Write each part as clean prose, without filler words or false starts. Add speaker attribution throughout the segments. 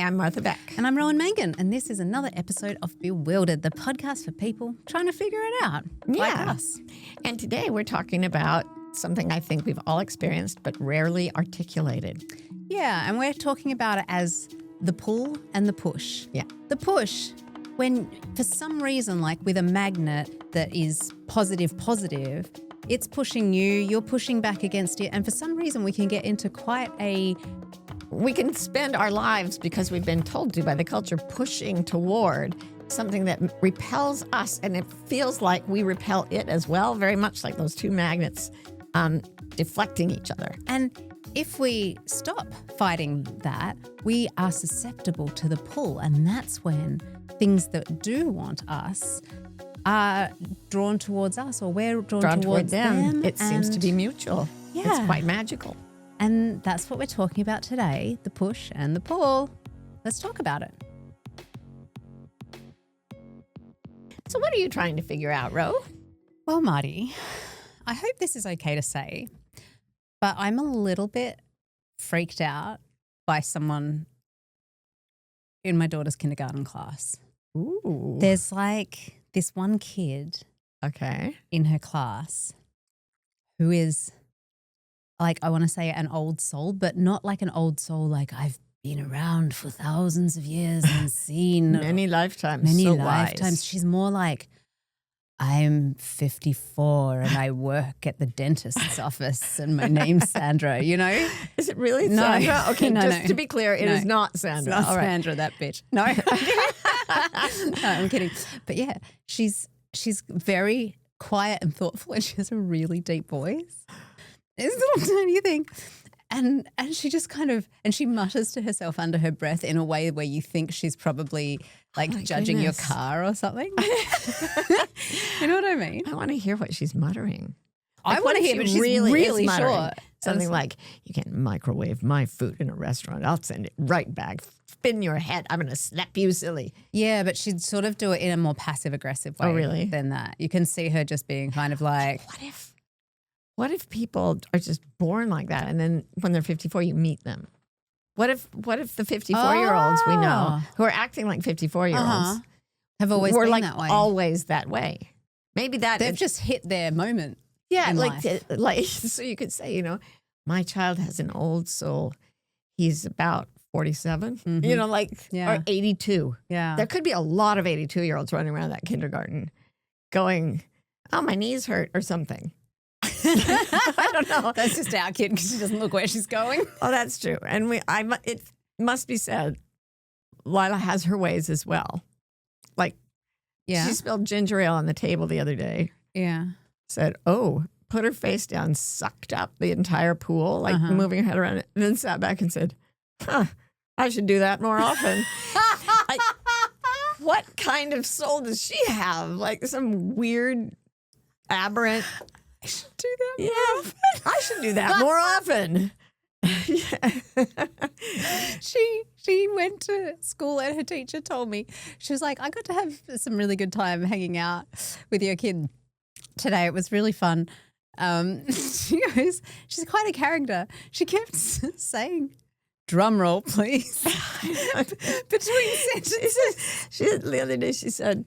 Speaker 1: I'm Martha Beck.
Speaker 2: And I'm Rowan Mangan, and this is another episode of Bewildered, the podcast for people trying to figure it out, like us.
Speaker 1: And today we're talking about something I think we've all experienced but rarely articulated.
Speaker 2: Yeah, and we're talking about it as the pull and the push.
Speaker 1: Yeah.
Speaker 2: The push, when for some reason, like with a magnet that is positive, it's pushing you, you're pushing back against it, and for some reason we can get into quite a...
Speaker 1: We can spend our lives, because we've been told to by the culture, pushing toward something that repels us, and it feels like we repel it as well, very much like those two magnets deflecting each other.
Speaker 2: And if we stop fighting that, we are susceptible to the pull, and that's when things that do want us are drawn towards us, or we're drawn towards them.
Speaker 1: It seems to be mutual.
Speaker 2: Yeah.
Speaker 1: It's quite magical.
Speaker 2: And that's what we're talking about today, the push and the pull. Let's talk about it.
Speaker 1: So what are you trying to figure out, Ro?
Speaker 2: Well, Marty, I hope this is okay to say, but I'm a little bit freaked out by someone in my daughter's kindergarten class.
Speaker 1: Ooh.
Speaker 2: There's like this one kid in her class who is... like, I want to say an old soul, but not like an old soul like I've been around for thousands of years and seen
Speaker 1: many lifetimes.
Speaker 2: Many
Speaker 1: so
Speaker 2: lifetimes.
Speaker 1: Wise.
Speaker 2: She's more like, I'm 54 and I work at the dentist's office and my name's Sandra, you know?
Speaker 1: Is it really
Speaker 2: No.
Speaker 1: Sandra? Okay,
Speaker 2: No,
Speaker 1: just
Speaker 2: no.
Speaker 1: to be clear, it is not Sandra.
Speaker 2: It's not
Speaker 1: All right.
Speaker 2: Sandra, that bitch. No. No, I'm kidding. But yeah, she's very quiet and thoughtful, and she has a really deep voice. It's a little tiny thing. And she just kind of, and she mutters to herself under her breath in a way where you think she's probably like judging your car or something. You know what I mean?
Speaker 1: I want to hear what she's muttering.
Speaker 2: I want to hear, but she's really short.
Speaker 1: Something like, you can't microwave my food in a restaurant. I'll send it right back. Spin your head. I'm going to slap you silly.
Speaker 2: Yeah, but she'd sort of do it in a more passive-aggressive way
Speaker 1: really?
Speaker 2: than that. You can see her just being kind of like...
Speaker 1: What if people are just born like that, and then when they're 54, you meet them? What if the 54-year-olds we know who are acting like 54-year-olds
Speaker 2: have always
Speaker 1: were
Speaker 2: been
Speaker 1: like
Speaker 2: that way?
Speaker 1: Always that way? Maybe
Speaker 2: They've just hit their moment.
Speaker 1: Yeah,
Speaker 2: in
Speaker 1: like
Speaker 2: life.
Speaker 1: so you could say, you know, my child has an old soul. He's about 47, you know, like or 82.
Speaker 2: Yeah,
Speaker 1: there could be a lot of 82-year-olds running around that kindergarten, going, "Oh, my knees hurt" or something. I don't know.
Speaker 2: That's just our kid because she doesn't look where she's going.
Speaker 1: Oh, that's true. And it must be said, Lila has her ways as well. Like, she spilled ginger ale on the table the other day.
Speaker 2: Yeah.
Speaker 1: Said, "Oh," put her face down, sucked up the entire pool, like moving her head around it, and then sat back and said, "Huh, I should do that more often." What kind of soul does she have? Like some weird, aberrant...
Speaker 2: I should do that more often.
Speaker 1: I should do that more often.
Speaker 2: She went to school and her teacher told me, she was like, "I got to have some really good time hanging out with your kid today. It was really fun." She goes, she's quite a character. She kept saying, "Drum roll, please," between sentences.
Speaker 1: The other day she said,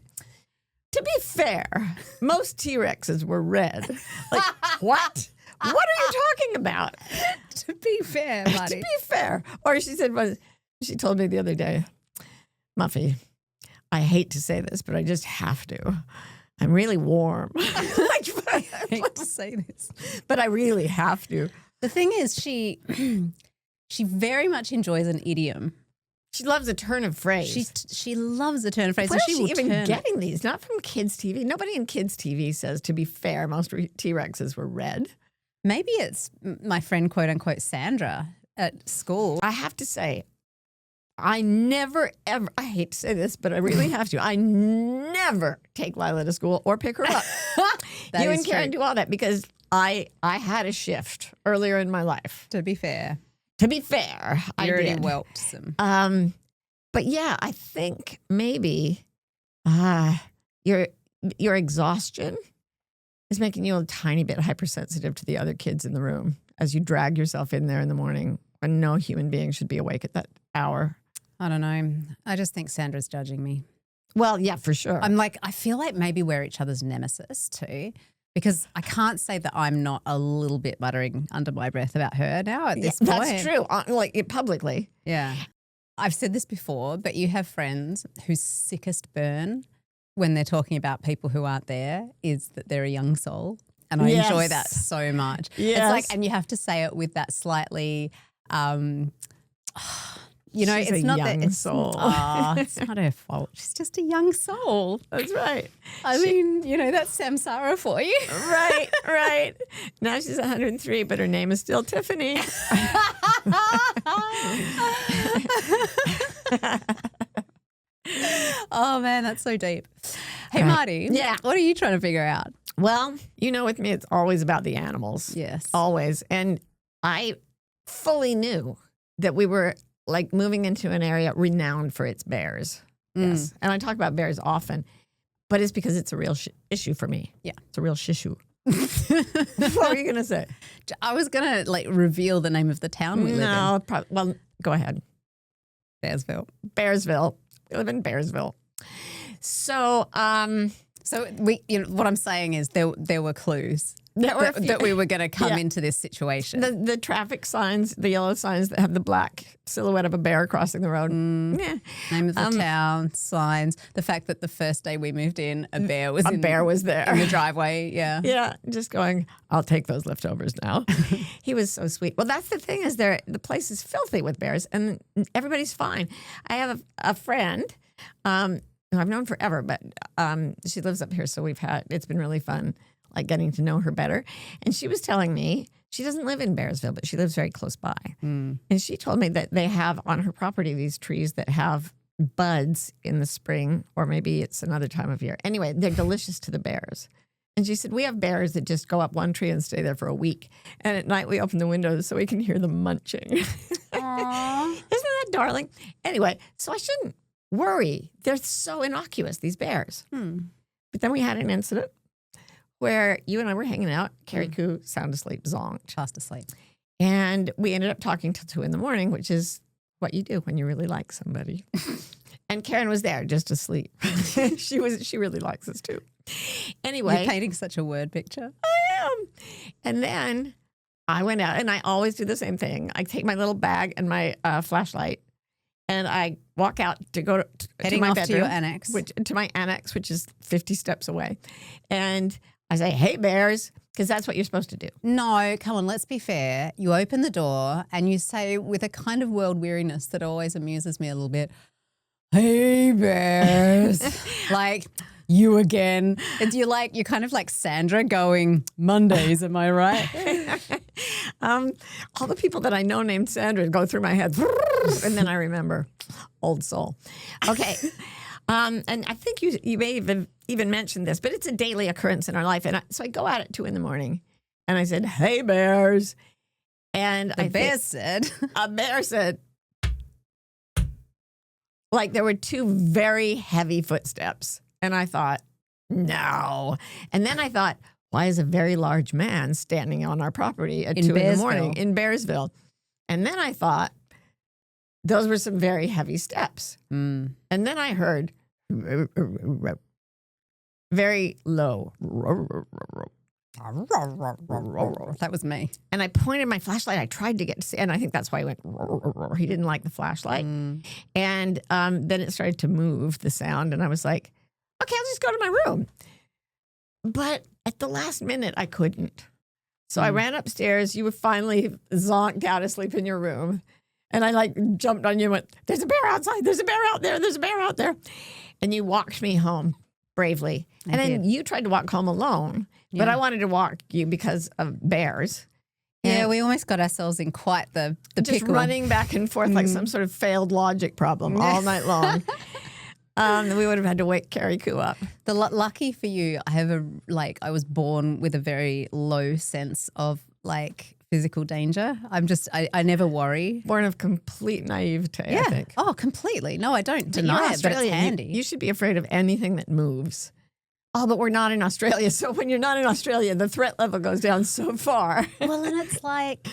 Speaker 1: "To be fair, most T-Rexes were red." Like, what? What are you talking about?
Speaker 2: To be fair, Marty.
Speaker 1: To be fair. Or she said, she told me the other day, "Muffy, I hate to say this, but I just have to. I'm really warm."
Speaker 2: I hate to say this,
Speaker 1: but I really have to.
Speaker 2: The thing is, she very much enjoys an idiom.
Speaker 1: She loves a turn of phrase.
Speaker 2: She loves a turn of phrase.
Speaker 1: Where
Speaker 2: so
Speaker 1: is she even getting these? Not from kids' TV. Nobody in kids' TV says, "To be fair, most T-Rexes were red."
Speaker 2: Maybe it's my friend, quote unquote, Sandra at school.
Speaker 1: I have to say, I never, ever, I hate to say this, but I really have to. I never take Lila to school or pick her up. You and Karen do all that because I had a shift earlier in my life.
Speaker 2: To be fair.
Speaker 1: To be fair, I
Speaker 2: already
Speaker 1: did.
Speaker 2: whelped some.
Speaker 1: But yeah, I think maybe your exhaustion is making you a tiny bit hypersensitive to the other kids in the room as you drag yourself in there in the morning when no human being should be awake at that hour.
Speaker 2: I don't know. I just think Sandra's judging me.
Speaker 1: Well, yeah, for sure.
Speaker 2: I'm like, I feel like maybe we're each other's nemesis too, because I can't say that I'm not a little bit muttering under my breath about her now at this point.
Speaker 1: That's true. Like publicly.
Speaker 2: Yeah. I've said this before, but you have friends whose sickest burn when they're talking about people who aren't there is that they're a young soul. And I enjoy that so much.
Speaker 1: Yes.
Speaker 2: It's like, and you have to say it with that slightly, you know,
Speaker 1: She's
Speaker 2: it's
Speaker 1: a
Speaker 2: not
Speaker 1: young
Speaker 2: that it's,
Speaker 1: soul.
Speaker 2: it's not her fault. She's just a young soul.
Speaker 1: That's right.
Speaker 2: I mean, you know, that's samsara for you.
Speaker 1: Right, right. Now she's 103, but her name is still Tiffany.
Speaker 2: Oh, man, that's so deep. Hey, Marty.
Speaker 1: Yeah.
Speaker 2: What are you trying to figure out?
Speaker 1: Well, you know, with me, it's always about the animals.
Speaker 2: Yes.
Speaker 1: Always. And I fully knew that we were like moving into an area renowned for its bears. Yes. And I talk about bears often, but it's because it's a real issue for me.
Speaker 2: Yeah.
Speaker 1: It's a real shishu. What were you going to say?
Speaker 2: I was going to like reveal the name of the town we live in.
Speaker 1: Well, go ahead.
Speaker 2: Bearsville.
Speaker 1: Bearsville. We live in Bearsville. So,
Speaker 2: So we, you know, what I'm saying is there were clues that we were going to come into this situation.
Speaker 1: The traffic signs, the yellow signs that have the black silhouette of a bear crossing the road. Yeah.
Speaker 2: Name of the town, signs, the fact that the first day we moved in, a bear was
Speaker 1: there
Speaker 2: in the driveway. Yeah.
Speaker 1: Yeah, just going, I'll take those leftovers now. He was so sweet. Well, that's the thing is the place is filthy with bears and everybody's fine. I have a friend who I've known forever, but she lives up here, so it's been really fun, like getting to know her better. And she was telling me, she doesn't live in Bearsville, but she lives very close by. And she told me that they have on her property these trees that have buds in the spring, or maybe it's another time of year. Anyway, they're delicious to the bears. And she said, we have bears that just go up one tree and stay there for a week. And at night we open the windows so we can hear them munching.
Speaker 2: Aww.
Speaker 1: Isn't that darling? Anyway, so I shouldn't worry. They're so innocuous, these bears. But then we had an incident where you and I were hanging out. Carrie Koo, sound asleep, zonked.
Speaker 2: Fast asleep.
Speaker 1: And we ended up talking till 2 a.m, which is what you do when you really like somebody. And Karen was there just asleep. She really likes us too. Anyway.
Speaker 2: You're painting such a word picture.
Speaker 1: I am. And then I went out and I always do the same thing. I take my little bag and my flashlight and I walk out to go to my bedroom.
Speaker 2: To your annex.
Speaker 1: To my annex, which is 50 steps away. And I say, hey, bears, because that's what you're supposed to do.
Speaker 2: No, come on, let's be fair. You open the door and you say with a kind of world weariness that always amuses me a little bit, hey, bears. Like, you again. You're kind of like Sandra going, Mondays, am I right?
Speaker 1: All the people that I know named Sandra go through my head, and then I remember, old soul. Okay. And I think you may have even mentioned this, but it's a daily occurrence in our life. And so I go out at 2 a.m. and I said, hey, bears. And
Speaker 2: a bear said,
Speaker 1: like there were 2 very heavy footsteps. And I thought, no. And then I thought, why is a very large man standing on our property at 2 a.m. in Bearsville? And then I thought, those were some very heavy steps. And then I heard very low.
Speaker 2: That was me.
Speaker 1: And I pointed my flashlight. I tried to get to see, and I think that's why he went. He didn't like the flashlight. And then it started to move, the sound. And I was like, okay, I'll just go to my room. But at the last minute, I couldn't. So I ran upstairs. You were finally zonked out asleep in your room. And I like jumped on you and went, there's a bear outside. There's a bear out there. There's a bear out there. And you walked me home bravely. And then you tried to walk home alone. Yeah. But I wanted to walk you because of bears.
Speaker 2: Yeah, we almost got ourselves in quite the
Speaker 1: just
Speaker 2: pickle.
Speaker 1: Running back and forth like some sort of failed logic problem all night long. We would have had to wake Carrie Koo up.
Speaker 2: Lucky for you, I was born with a very low sense of like physical danger. I never worry.
Speaker 1: Born of complete naivete, I think.
Speaker 2: Oh, completely. No, I don't deny it, but it's handy.
Speaker 1: You should be afraid of anything that moves. Oh, but we're not in Australia. So when you're not in Australia, the threat level goes down so far.
Speaker 2: Well, and it's like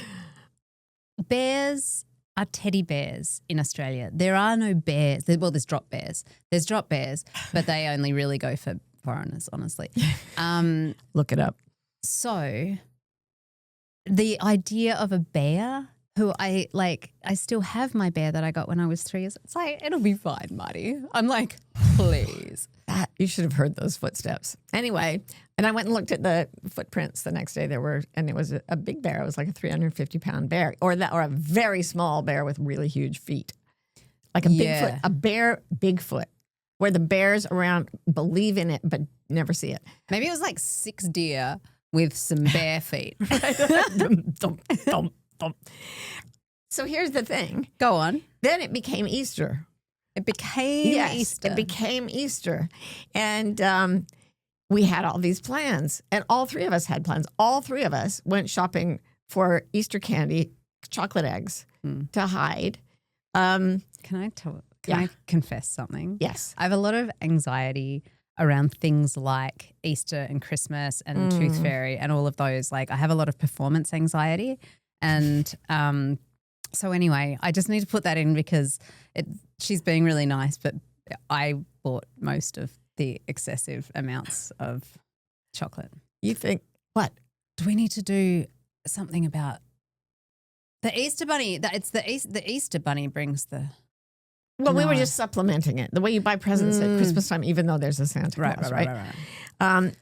Speaker 2: bears are teddy bears in Australia. There are no bears. Well, there's drop bears. There's drop bears, but they only really go for foreigners, honestly.
Speaker 1: Look it up.
Speaker 2: So the idea of a bear who I still have my bear that I got when I was 3 years. It's like, it'll be fine, Marty. I'm like, please.
Speaker 1: You should have heard those footsteps. Anyway, and I went and looked at the footprints the next day. And it was a big bear. It was like a 350-pound bear, or a very small bear with really huge feet, like a Bigfoot, a bear Bigfoot, where the bears around believe in it but never see it.
Speaker 2: Maybe it was like 6 deer with some bare feet.
Speaker 1: Dump, dump, dump. So here's the thing.
Speaker 2: Go on.
Speaker 1: Then it became Easter.
Speaker 2: It became Easter.
Speaker 1: It became Easter. And we had all these plans. And all 3 of us had plans. All 3 of us went shopping for Easter candy, chocolate eggs to hide.
Speaker 2: Can I confess something?
Speaker 1: Yes.
Speaker 2: I have a lot of anxiety around things like Easter and Christmas and Tooth Fairy and all of those. Like, I have a lot of performance anxiety. And so anyway, I just need to put that in because she's being really nice, but I bought most of the excessive amounts of chocolate.
Speaker 1: You think, what?
Speaker 2: Do we need to do something about the Easter Bunny? The Easter Bunny brings the...
Speaker 1: Well, we were just supplementing it. The way you buy presents at Christmas time, even though there's a Santa Claus, right? And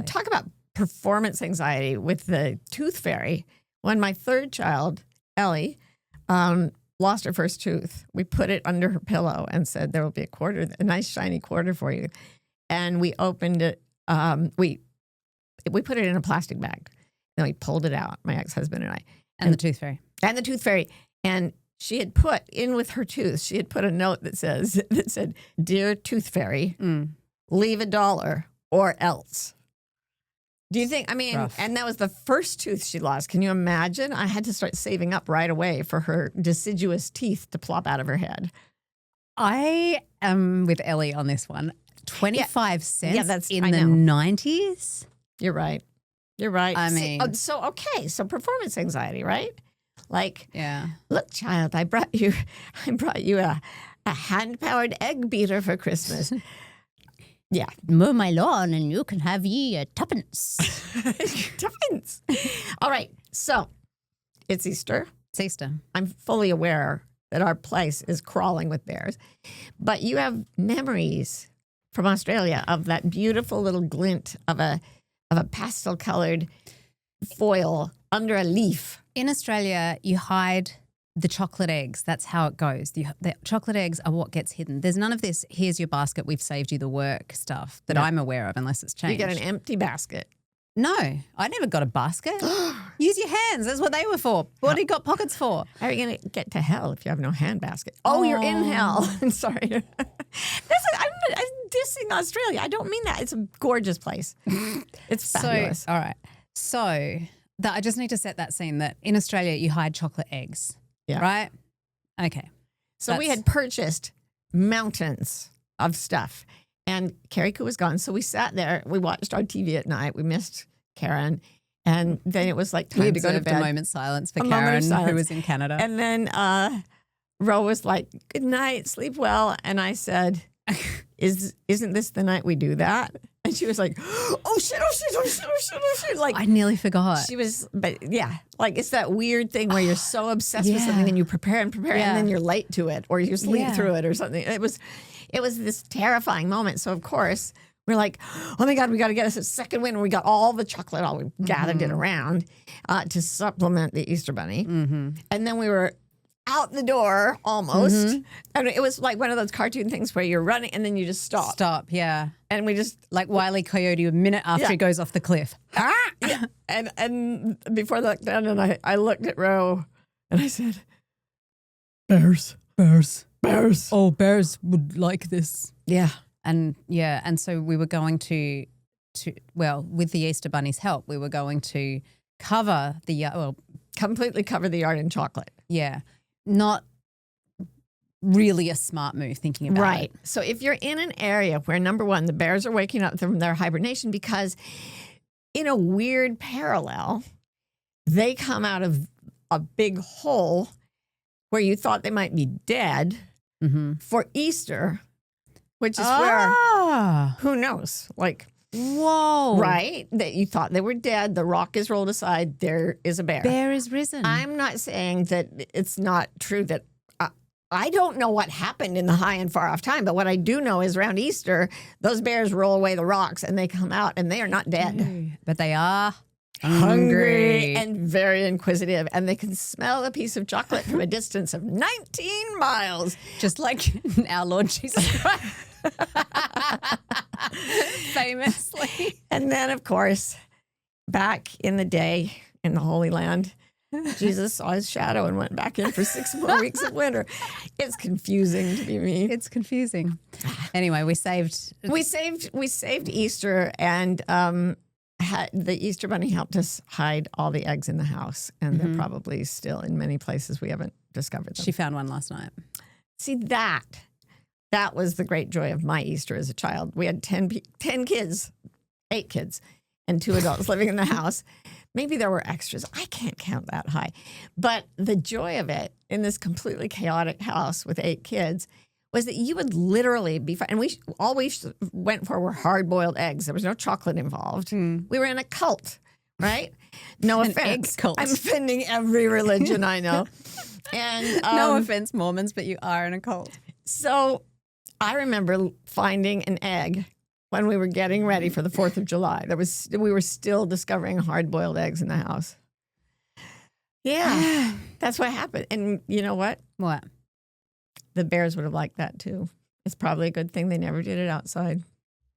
Speaker 1: talk about performance anxiety with the Tooth Fairy. When my 3rd child, Ellie, lost her first tooth, we put it under her pillow and said, there will be a nice shiny quarter for you. And we opened it. We put it in a plastic bag. Then we pulled it out, my ex-husband and I.
Speaker 2: And the Tooth Fairy.
Speaker 1: And the Tooth Fairy. And she had put in with her tooth, she had put a note that said, Dear Tooth Fairy, leave $1 or else. Do you think,
Speaker 2: Rough.
Speaker 1: And that was the first tooth she lost. Can you imagine? I had to start saving up right away for her deciduous teeth to plop out of her head.
Speaker 2: I am with Ellie on this one. 25 cents in the 90s?
Speaker 1: You're right.
Speaker 2: I mean.
Speaker 1: So performance anxiety, right? Like,
Speaker 2: yeah.
Speaker 1: Look, child, I brought you a hand-powered egg beater for Christmas. Yeah.
Speaker 2: Mow my lawn and you can have ye 2pence.
Speaker 1: 2pence. All right. So it's Easter.
Speaker 2: It's Easter.
Speaker 1: I'm fully aware that our place is crawling with bears. But you have memories from Australia of that beautiful little glint of a pastel-colored foil under a leaf.
Speaker 2: In Australia, you hide the chocolate eggs. That's how it goes. The chocolate eggs are what gets hidden. There's none of this, here's your basket, we've saved you the work stuff that I'm aware of unless it's changed.
Speaker 1: You get an empty basket.
Speaker 2: No, I never got a basket. Use your hands. That's what they were for. What have you got pockets for?
Speaker 1: How are you going to get to hell if you have no hand basket? Oh, you're in hell. I'm sorry. I'm dissing Australia. I don't mean that. It's a gorgeous place. It's fabulous.
Speaker 2: All right. So I just need to set that scene that in Australia you hide chocolate eggs.
Speaker 1: Yeah.
Speaker 2: Right? Okay.
Speaker 1: So we had purchased mountains of stuff. And Carrie was gone. So we sat there. We watched our TV at night. We missed Karen. And then it was like time to go to bed.
Speaker 2: A moment's silence for Karen, who was in Canada.
Speaker 1: And then Ro was like, good night, sleep well. And I said, isn't this the night we do that? And she was like, oh shit. Like,
Speaker 2: I nearly forgot.
Speaker 1: She was, but yeah, like it's that weird thing where you're so obsessed with something and you prepare and then you're late to it or you sleep through it or something. It was this terrifying moment. So of course we're like, oh my God, we got to get us a second win. And we got all the chocolate, we gathered it around to supplement the Easter Bunny. Mm-hmm. And then we were out the door almost. Mm-hmm. And it was like one of those cartoon things where you're running and then you just stop.
Speaker 2: Stop, yeah.
Speaker 1: And we just
Speaker 2: like Wile E. Coyote a minute after he goes off the cliff.
Speaker 1: Yeah. And before the lockdown, and I looked at Ro and I said, bears.
Speaker 2: Oh, bears would like this.
Speaker 1: Yeah.
Speaker 2: And so we were going to with the Easter Bunny's help, we were going to cover the yard,
Speaker 1: completely cover the yard in chocolate.
Speaker 2: Yeah. Not really a smart move thinking about it.
Speaker 1: Right. So if you're in an area where, number one, the bears are waking up from their hibernation because in a weird parallel, they come out of a big hole where you thought they might be dead for Easter, which is where, who knows, like,
Speaker 2: whoa.
Speaker 1: Right? That you thought they were dead. The rock is rolled aside. There is a bear.
Speaker 2: Bear is risen.
Speaker 1: I'm not saying that it's not true that I don't know what happened in the high and far off time, but what I do know is around Easter, those bears roll away the rocks and they come out and they are not dead.
Speaker 2: But they are
Speaker 1: hungry and very inquisitive, and they can smell a piece of chocolate from a distance of 19 miles.
Speaker 2: Just like our Lord Jesus Christ. Famously.
Speaker 1: And then, of course, back in the day in the Holy Land, Jesus saw his shadow and went back in for 6 more weeks of winter. It's confusing to be me.
Speaker 2: It's confusing. Anyway, we saved
Speaker 1: Easter, and the Easter Bunny helped us hide all the eggs in the house, and they're probably still in many places we haven't discovered them.
Speaker 2: She found one last night.
Speaker 1: See, that was the great joy of my Easter as a child. We had 10 kids, 8 kids, and 2 adults living in the house. Maybe there were extras. I can't count that high. But the joy of it in this completely chaotic house with 8 kids was that you would literally be and we went for were hard-boiled eggs. There was no chocolate involved. We were in a cult, right? No
Speaker 2: An
Speaker 1: offense.
Speaker 2: egg cult.
Speaker 1: I'm offending every religion I know. And
Speaker 2: no offense, Mormons, but you are in a cult.
Speaker 1: So I remember finding an egg when we were getting ready for the 4th of July. We were still discovering hard-boiled eggs in the house. Yeah, that's what happened. And you know what?
Speaker 2: What?
Speaker 1: The bears would have liked that too. It's probably a good thing they never did it outside.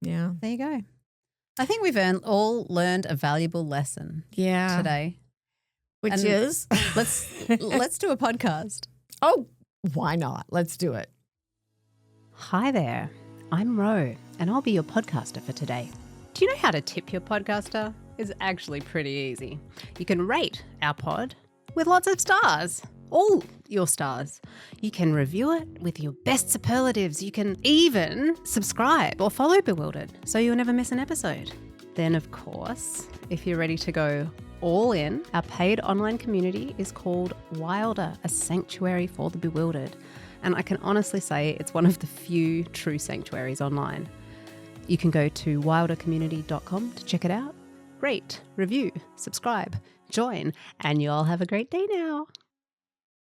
Speaker 1: Yeah.
Speaker 2: There you go. I think we've all learned a valuable lesson today.
Speaker 1: Which is?
Speaker 2: Let's do a podcast.
Speaker 1: Oh, why not? Let's do it.
Speaker 2: Hi there. I'm Ro, and I'll be your podcaster for today. Do you know how to tip your podcaster? It's actually pretty easy. You can rate our pod with lots of stars. All your stars. You can review it with your best superlatives. You can even subscribe or follow Bewildered so you'll never miss an episode. Then, of course, if you're ready to go all in, our paid online community is called Wilder, a sanctuary for the bewildered. And I can honestly say it's one of the few true sanctuaries online. You can go to wildercommunity.com to check it out. Rate, review, subscribe, join, and you all have a great day now.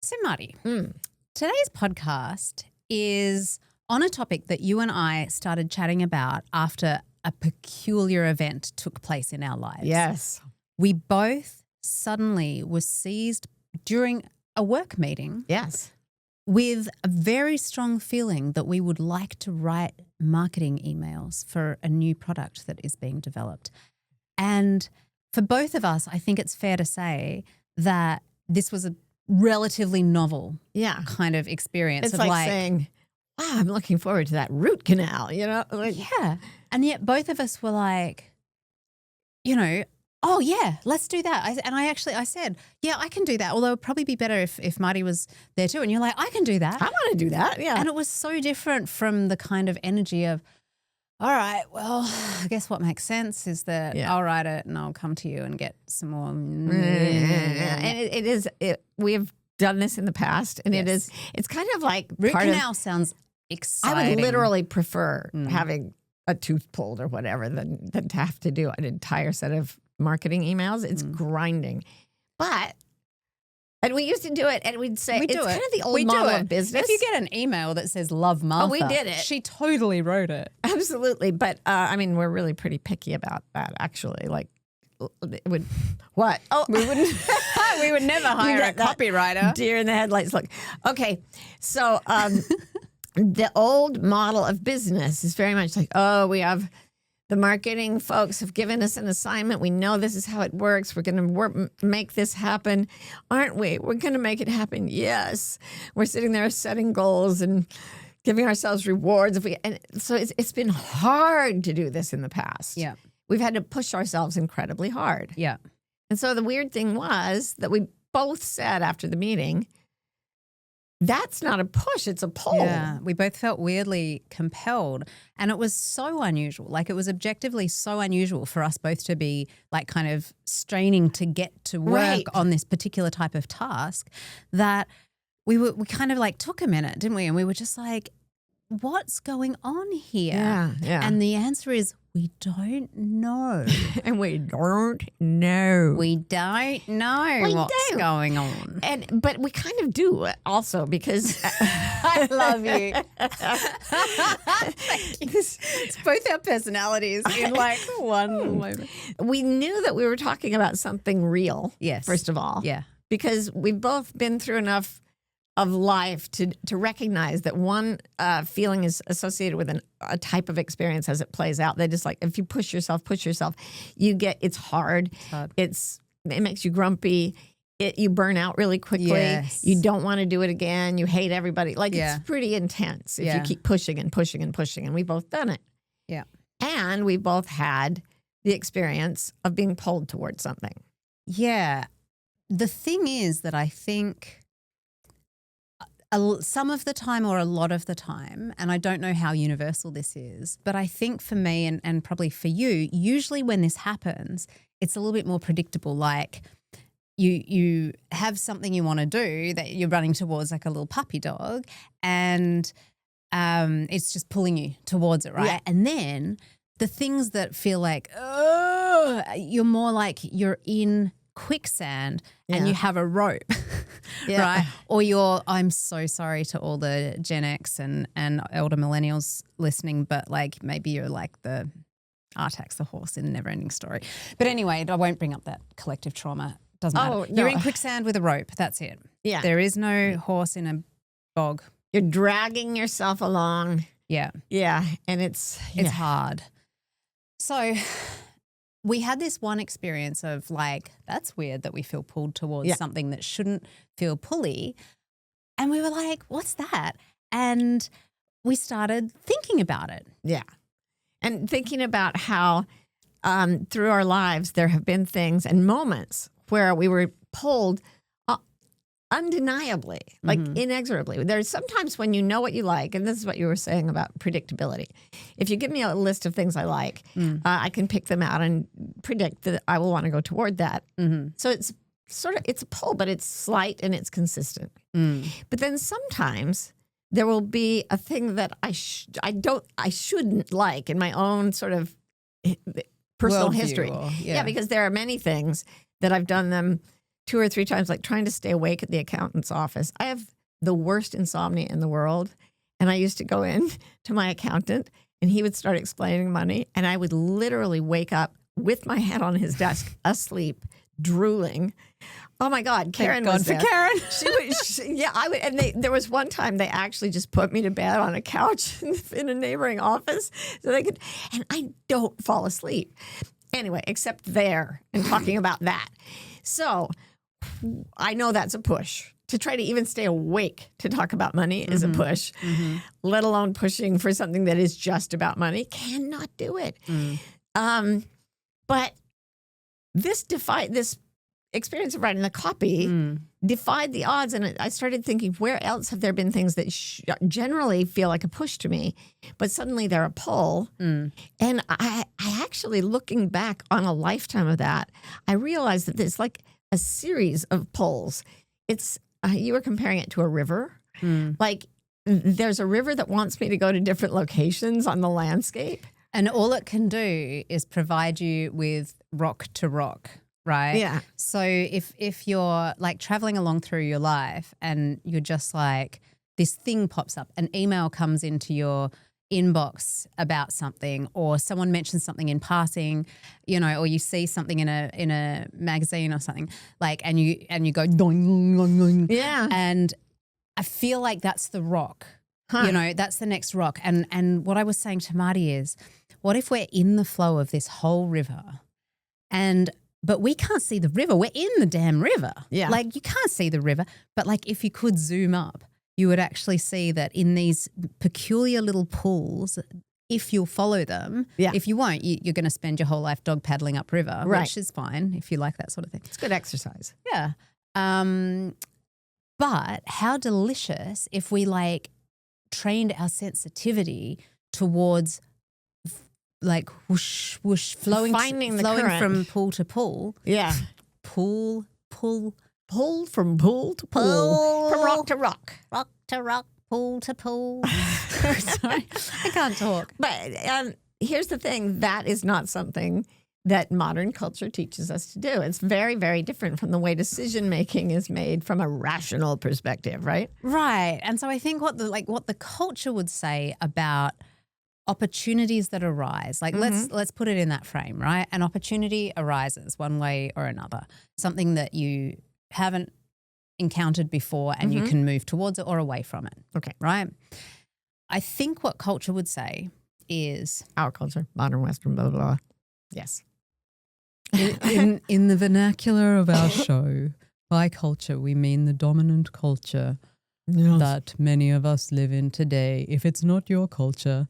Speaker 2: So, Marty, today's podcast is on a topic that you and I started chatting about after a peculiar event took place in our lives.
Speaker 1: Yes.
Speaker 2: We both suddenly were seized during a work meeting.
Speaker 1: Yes.
Speaker 2: With a very strong feeling that we would like to write marketing emails for a new product that is being developed. And for both of us, I think it's fair to say that this was a relatively novel kind of experience.
Speaker 1: It's like saying, wow, I'm looking forward to that root canal, you know?
Speaker 2: Yeah. And yet both of us were like, you know, oh, yeah, let's do that. I said, yeah, I can do that. Although it'd probably be better if Marty was there too. And you're like, I can do that.
Speaker 1: I want to do that, yeah.
Speaker 2: And it was so different from the kind of energy of, all right, well, I guess what makes sense is that I'll write it and I'll come to you and get some more.
Speaker 1: And we have done this in the past, and it's kind of like
Speaker 2: root canal sounds exciting.
Speaker 1: I would literally prefer having a tooth pulled or whatever than to have to do an entire set of marketing emails. It's grinding. And we used to do it, and we'd say, it's kind of the old model of business.
Speaker 2: If you get an email that says, love Martha.
Speaker 1: Oh, we did it.
Speaker 2: She totally wrote it.
Speaker 1: Absolutely. But, I mean, we're really pretty picky about that, actually. Like, it would, what? Oh,
Speaker 2: we wouldn't. We would never hire a copywriter.
Speaker 1: Deer in the headlights look. Okay. So, the old model of business is very much like, oh, we have the marketing folks have given us an assignment. We know this is how it works. We're going to make this happen, aren't we? We're going to make it happen. Yes. We're sitting there setting goals and giving ourselves rewards. And so it's been hard to do this in the past.
Speaker 2: Yeah.
Speaker 1: We've had to push ourselves incredibly hard.
Speaker 2: Yeah.
Speaker 1: And so the weird thing was that we both said after the meeting, that's not a push, it's a pull.
Speaker 2: Yeah, we both felt weirdly compelled. And it was so unusual. Like, it was objectively so unusual for us both to be like kind of straining to get to work on this particular type of task that we kind of like took a minute, didn't we? And we were just like, what's going on here?
Speaker 1: Yeah.
Speaker 2: And the answer is we don't know.
Speaker 1: And we don't know.
Speaker 2: We don't know what's going on.
Speaker 1: But we kind of do also because
Speaker 2: I love you. It's both our personalities in like one moment.
Speaker 1: We knew that we were talking about something real.
Speaker 2: Yes.
Speaker 1: First of all.
Speaker 2: Yeah.
Speaker 1: Because we've both been through enough of life to recognize that one feeling is associated with a type of experience as it plays out. They just like, if you push yourself, you get, it's hard. It makes you grumpy. You burn out really quickly.
Speaker 2: Yes.
Speaker 1: You don't want to do it again. You hate everybody. Like
Speaker 2: Yeah.
Speaker 1: it's pretty intense if
Speaker 2: Yeah.
Speaker 1: you keep pushing and pushing and pushing. And we've both done it.
Speaker 2: Yeah.
Speaker 1: And we both had the experience of being pulled towards something.
Speaker 2: Yeah. The thing is that I think some of the time or a lot of the time, and I don't know how universal this is, but I think for me and probably for you, usually when this happens, it's a little bit more predictable. Like you have something you want to do that you're running towards, like a little puppy dog, and it's just pulling you towards it, right?
Speaker 1: Yeah.
Speaker 2: And then the things that feel like, oh, you're more like you're in quicksand and you have a rope, right? Or I'm so sorry to all the Gen X and elder millennials listening, but like maybe you're like the Artax the horse in Never Ending Story. But anyway, I won't bring up that collective trauma. Doesn't matter.
Speaker 1: No.
Speaker 2: You're in quicksand with a rope. That's it.
Speaker 1: Yeah.
Speaker 2: There is no horse in a bog.
Speaker 1: You're dragging yourself along.
Speaker 2: Yeah.
Speaker 1: Yeah. And it's
Speaker 2: hard. So we had this one experience of like, that's weird that we feel pulled towards something that shouldn't feel pulley. And we were like, what's that? And we started thinking about it.
Speaker 1: Yeah. And thinking about how through our lives there have been things and moments where we were pulled undeniably, like inexorably. There's sometimes when you know what you like, and this is what you were saying about predictability. If you give me a list of things I like, I can pick them out and predict that I will want to go toward that. So it's it's a pull, but it's slight and it's consistent. But then sometimes there will be a thing that I shouldn't like in my own sort of personal
Speaker 2: Worldview
Speaker 1: history.
Speaker 2: Yeah,
Speaker 1: because there are many things that I've done them 2 or 3 times, like trying to stay awake at the accountant's office. I have the worst insomnia in the world. And I used to go in to my accountant and he would start explaining money. And I would literally wake up with my head on his desk, asleep, drooling. Oh my God, Karen was there.
Speaker 2: Karen.
Speaker 1: I would. And there was one time they actually just put me to bed on a couch in a neighboring office so they could, and I don't fall asleep. Anyway, except there and talking about that. So I know that's a push. To try to even stay awake to talk about money is a push, let alone pushing for something that is just about money. Cannot do it. But this experience of writing the copy defied the odds. And I started thinking, where else have there been things that generally feel like a push to me, but suddenly they're a pull? And I actually, looking back on a lifetime of that, I realized that it's like a series of pulls. It's you were comparing it to a river. Like there's a river that wants me to go to different locations on the landscape.
Speaker 2: And all it can do is provide you with rock to rock, right?
Speaker 1: Yeah.
Speaker 2: So if you're like traveling along through your life and you're just like, this thing pops up, an email comes into your inbox about something, or someone mentions something in passing, or you see something in a magazine or something, like, and you go doing, doing, doing.
Speaker 1: Yeah.
Speaker 2: And I feel like that's the rock. That's the next rock. And what I was saying to Marty is, what if we're in the flow of this whole river but we can't see the river. We're in the damn river.
Speaker 1: Yeah.
Speaker 2: Like you can't see the river, but like if you could zoom up, you would actually see that in these peculiar little pools, if you'll follow them, if you won't, you're going to spend your whole life dog paddling upriver, which is fine if you like that sort of thing.
Speaker 1: It's good exercise.
Speaker 2: Yeah. But how delicious if we like trained our sensitivity towards like whoosh, whoosh, flowing
Speaker 1: Finding the current.
Speaker 2: from pool to pool.
Speaker 1: Yeah.
Speaker 2: Pull.
Speaker 1: pull from pool to pool,
Speaker 2: Pull.
Speaker 1: from rock to rock.
Speaker 2: Rock to rock, pool to pool. Sorry, I can't talk.
Speaker 1: But here's the thing. That is not something that modern culture teaches us to do. It's very, very different from the way decision-making is made from a rational perspective, right?
Speaker 2: Right. And so I think what the culture would say about opportunities that arise, like let's put it in that frame, right? An opportunity arises one way or another, something that you haven't encountered before and you can move towards it or away from it.
Speaker 1: Okay.
Speaker 2: Right? I think what culture would say is
Speaker 1: Our culture, modern Western, blah, blah, blah. Yes.
Speaker 2: in the vernacular of our show, by culture, we mean the dominant culture that many of us live in today. If it's not your culture,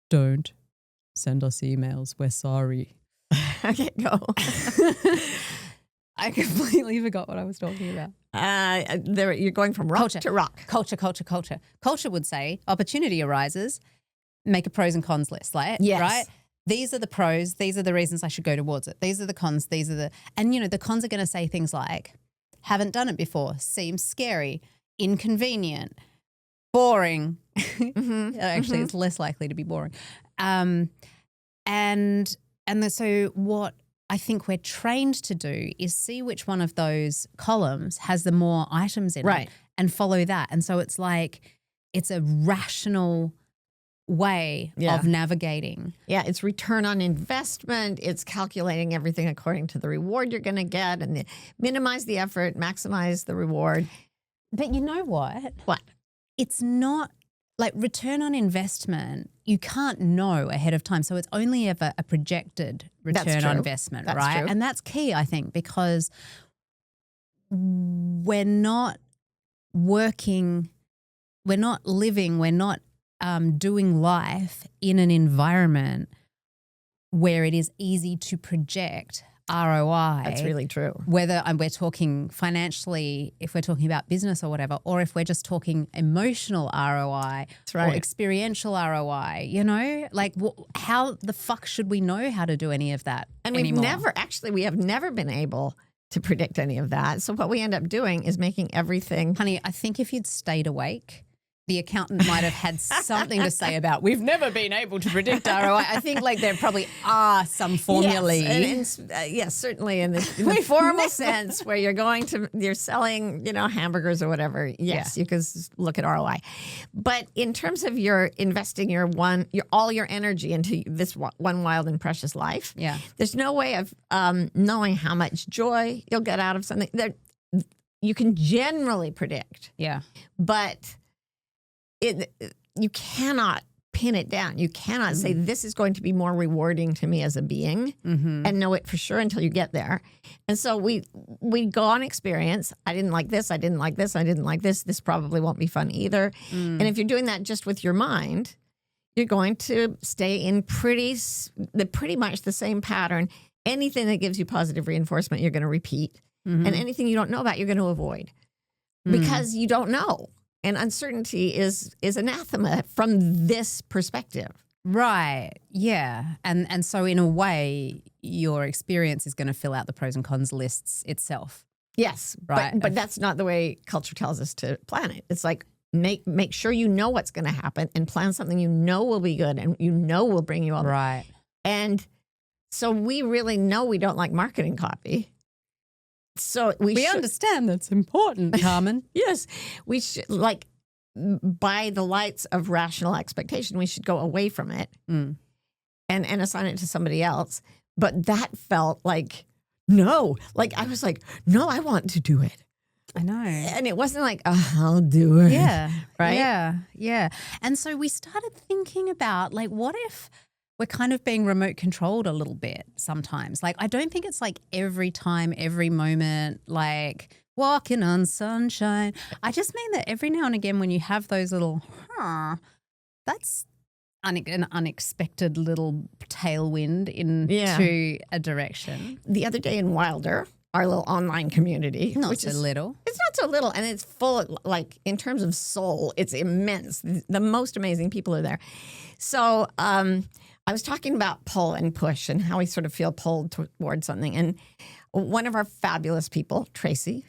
Speaker 2: don't send us emails. We're sorry.
Speaker 1: Okay, go.
Speaker 2: I completely forgot what I was talking about.
Speaker 1: You're going from rock to rock.
Speaker 2: Culture. Culture would say opportunity arises, make a pros and cons list, right?
Speaker 1: Yes.
Speaker 2: Right? These are the pros. These are the reasons I should go towards it. These are the cons. And the cons are going to say things like, haven't done it before, seems scary, inconvenient, boring. Actually, it's less likely to be boring. So what I think we're trained to do is see which one of those columns has the more items in it and follow that. And so it's like it's a rational way of navigating.
Speaker 1: Yeah, it's return on investment. It's calculating everything according to the reward you're going to get and minimize the effort, maximize the reward.
Speaker 2: But you know what?
Speaker 1: What?
Speaker 2: It's not like return on investment. You can't know ahead of time. So it's only ever a projected return on investment,
Speaker 1: That's
Speaker 2: right?
Speaker 1: true.
Speaker 2: And that's key, I think, because we're not working, we're not living, we're not doing life in an environment where it is easy to project ROI.
Speaker 1: That's really true.
Speaker 2: Whether we're talking financially, if we're talking about business or whatever, or if we're just talking emotional ROI or experiential ROI, like how the fuck should we know how to do any of that
Speaker 1: And
Speaker 2: anymore?
Speaker 1: we have never been able to predict any of that. So what we end up doing is making everything.
Speaker 2: Honey, I think if you'd stayed awake, the accountant might have had something to say about we've never been able to predict ROI. I think like there probably are some formulae.
Speaker 1: Yes, certainly in the formal sense where you're selling, hamburgers or whatever. Yes, you can look at ROI. But in terms of you're investing all your energy into this one wild and precious life, there's no way of knowing how much joy you'll get out of something. You can generally predict.
Speaker 2: Yeah.
Speaker 1: But you cannot pin it down. You cannot say this is going to be more rewarding to me as a being and know it for sure until you get there. And so we go on experience. I didn't like this. I didn't like this. I didn't like this. This probably won't be fun either. And if you're doing that just with your mind, you're going to stay in pretty much the same pattern. Anything that gives you positive reinforcement, you're going to repeat. And anything you don't know about, you're going to avoid because you don't know. And uncertainty is anathema from this perspective.
Speaker 2: Right. Yeah. And so in a way, your experience is going to fill out the pros and cons lists itself.
Speaker 1: Yes.
Speaker 2: Right.
Speaker 1: But that's not the way culture tells us to plan it. It's like make sure you know what's going to happen and plan something you know will be good and will bring you all.
Speaker 2: Right.
Speaker 1: And so we really know we don't like marketing copy. So we
Speaker 2: understand that's important, Carmen.
Speaker 1: Yes, we should, like, by the lights of rational expectation, we should go away from it and assign it to somebody else. But that felt like, no. Like, I was like, no, I want to do it.
Speaker 2: I know.
Speaker 1: And it wasn't like, I'll do it.
Speaker 2: Yeah.
Speaker 1: Right?
Speaker 2: Yeah. And so we started thinking about, like, what if we're kind of being remote controlled a little bit sometimes? Like, I don't think it's like every time, every moment, like walking on sunshine. I just mean that every now and again when you have those little, that's an unexpected little tailwind into a direction.
Speaker 1: The other day in Wilder, our little online community.
Speaker 2: Not so little.
Speaker 1: It's not so little, and it's full of, like, in terms of soul, it's immense. The most amazing people are there. So I was talking about pull and push and how we sort of feel pulled towards something. And one of our fabulous people, Tracy,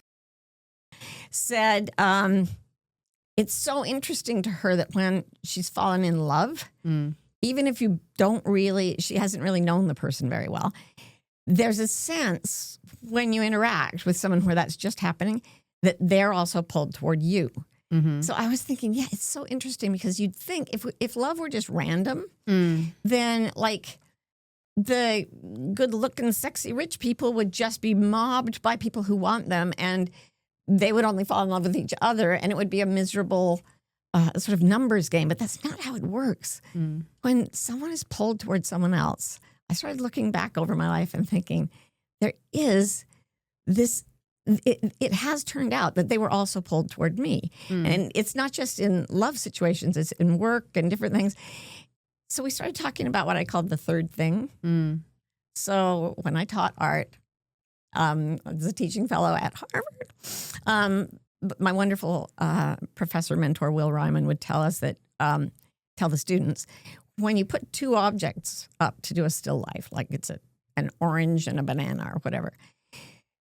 Speaker 1: said it's so interesting to her that when she's fallen in love, even if you she hasn't really known the person very well, there's a sense when you interact with someone where that's just happening that they're also pulled toward you. So I was thinking, yeah, it's so interesting because you'd think if love were just random, then like the good-looking, sexy, rich people would just be mobbed by people who want them, and they would only fall in love with each other, and it would be a miserable sort of numbers game. But that's not how it works. When someone is pulled towards someone else, I started looking back over my life and thinking, there is this. It has turned out that they were also pulled toward me. And it's not just in love situations, it's in work and different things. So we started talking about what I called the third thing. So when I taught art, I was a teaching fellow at Harvard. My wonderful professor mentor, Will Ryman, would tell us that, tell the students, when you put two objects up to do a still life, like it's an orange and a banana or whatever,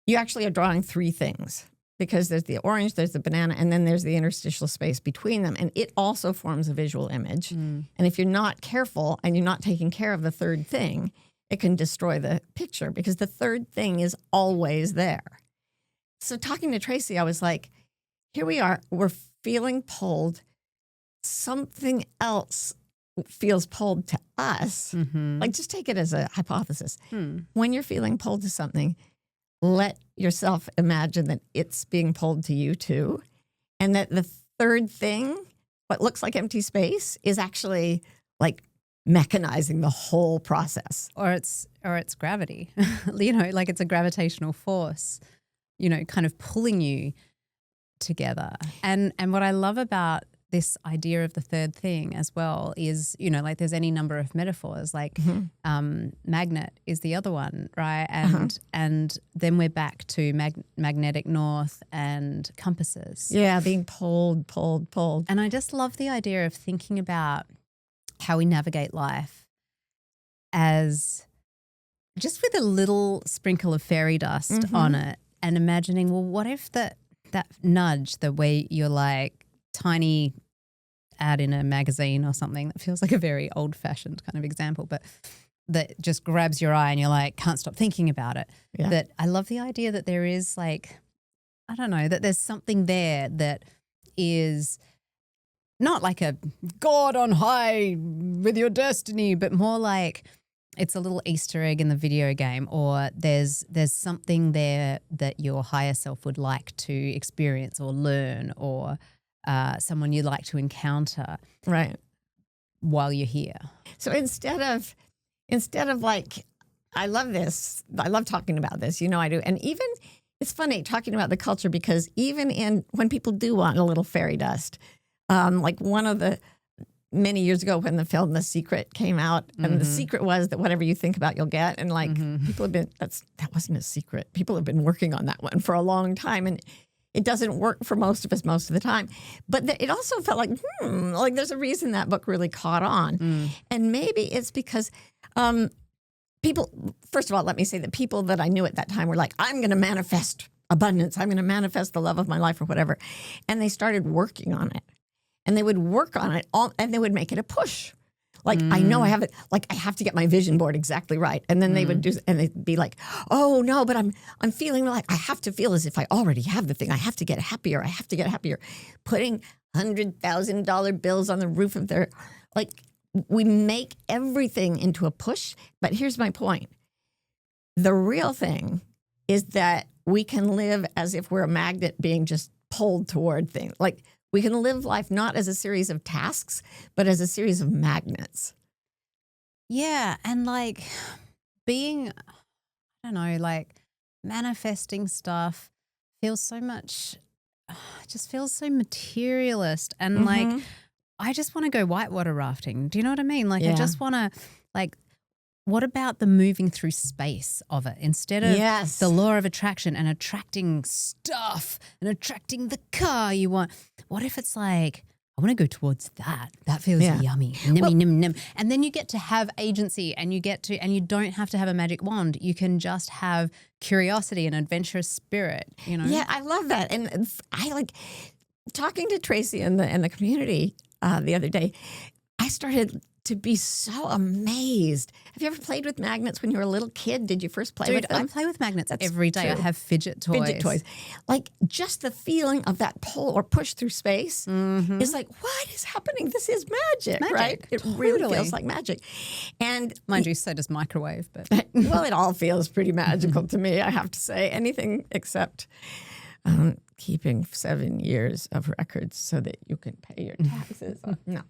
Speaker 1: you actually are drawing three things because there's the orange, there's the banana, and then there's the interstitial space between them. And it also forms a visual image. And if you're not careful and you're not taking care of the third thing, it can destroy the picture because the third thing is always there. So talking to Tracy, I was like, here we are, we're feeling pulled. Something else feels pulled to us. Like just take it as a hypothesis. When you're feeling pulled to something, let yourself imagine that it's being pulled to you too. And that the third thing, what looks like empty space, is actually like mechanizing the whole process.
Speaker 2: Or it's gravity, like it's a gravitational force, kind of pulling you together. And what I love about this idea of the third thing as well is, like there's any number of metaphors, like magnet is the other one, right? And then we're back to magnetic north and compasses.
Speaker 1: Yeah, being pulled.
Speaker 2: And I just love the idea of thinking about how we navigate life as just with a little sprinkle of fairy dust on it, and imagining, well, what if that nudge, the way you're like tiny ad in a magazine or something, that feels like a very old-fashioned kind of example, but that just grabs your eye and you're like, can't stop thinking about it.
Speaker 1: Yeah.
Speaker 2: That I love the idea that there is like, I don't know, that there's something there that is not like a God on high with your destiny, but more like it's a little Easter egg in the video game, or there's something there that your higher self would like to experience or learn, or someone you'd like to encounter,
Speaker 1: right,
Speaker 2: while you're here.
Speaker 1: So instead of like, I love this. I love talking about this. I do. And even it's funny talking about the culture because even when people do want a little fairy dust, like one of the many years ago when the film The Secret came out, and the secret was that whatever you think about, you'll get. And like people have been, that wasn't a secret. People have been working on that one for a long time, and it doesn't work for most of us most of the time. But it also felt like, like there's a reason that book really caught on. And maybe it's because people, first of all, let me say that people that I knew at that time were like, I'm going to manifest abundance. I'm going to manifest the love of my life or whatever. And they started working on it. And they would work on it and they would make it a push. Like, I know I have it. Like, I have to get my vision board exactly right. And then they would and they'd be like, oh no, but I'm feeling like I have to feel as if I already have the thing. I have to get happier. I have to get happier. Putting $100,000 bills on the roof of their, like, we make everything into a push. But here's my point. The real thing is that we can live as if we're a magnet being just pulled toward things. Like, we can live life not as a series of tasks, but as a series of magnets.
Speaker 2: Yeah. And like being, I don't know, like manifesting stuff feels so much, just feels so materialist. And like, I just want to go whitewater rafting. Do you know what I mean? Like, I just want to, like, what about the moving through space of it instead of the law of attraction and attracting stuff and attracting the car you want? What if it's like I want to go towards that. That feels yummy. Nim. And then you get to have agency and you don't have to have a magic wand. You can just have curiosity and adventurous spirit, you know?
Speaker 1: Yeah, I love that. And I like talking to Tracy and the community the other day. I started to be so amazed. Have you ever played with magnets when you were a little kid? Did you first play with them?
Speaker 2: I play with magnets every day. True. I have fidget toys.
Speaker 1: Like just the feeling of that pull or push through space is like, what is happening? This is magic. Right? It really feels like magic. And
Speaker 2: mind you, so does microwave. But
Speaker 1: well, it all feels pretty magical to me, I have to say. Anything except keeping 7 years of records so that you can pay your taxes. No.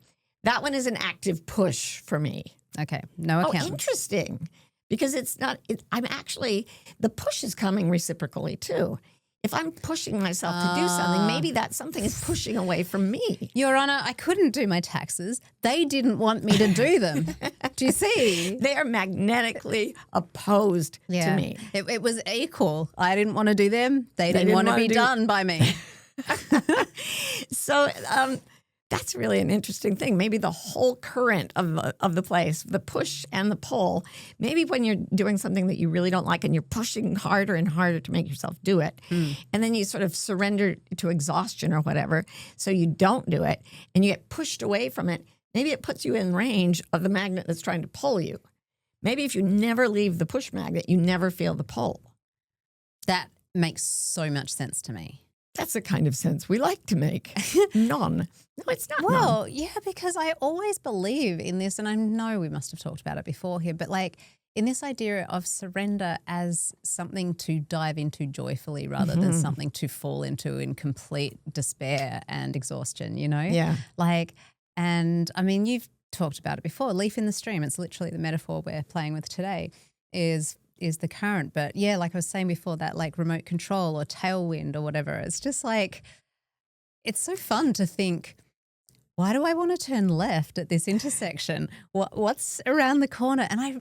Speaker 1: That one is an active push for me.
Speaker 2: Okay, no account.
Speaker 1: Oh, interesting. Because I'm actually, the push is coming reciprocally too. If I'm pushing myself to do something, maybe that something is pushing away from me.
Speaker 2: Your Honor, I couldn't do my taxes. They didn't want me to do them. Do you see?
Speaker 1: They are magnetically opposed to me.
Speaker 2: It was equal. I didn't want to do them. They didn't want to be done by me.
Speaker 1: So, that's really an interesting thing. Maybe the whole current of the place, the push and the pull, maybe when you're doing something that you really don't like and you're pushing harder and harder to make yourself do it, and then you sort of surrender to exhaustion or whatever, so you don't do it, and you get pushed away from it, maybe it puts you in range of the magnet that's trying to pull you. Maybe if you never leave the push magnet, you never feel the pull.
Speaker 2: That makes so much sense to me.
Speaker 1: That's the kind of sense we like to make. None. No, it's not.
Speaker 2: Well, yeah, because I always believe in this, and I know we must have talked about it before here, but like in this idea of surrender as something to dive into joyfully rather than something to fall into in complete despair and exhaustion, you know?
Speaker 1: Yeah.
Speaker 2: Like, and I mean, you've talked about it before, leaf in the stream, it's literally the metaphor we're playing with today is the current. But yeah, like I was saying before, that like remote control or tailwind or whatever, it's just like, it's so fun to think, why do I want to turn left at this intersection? What's around the corner? And I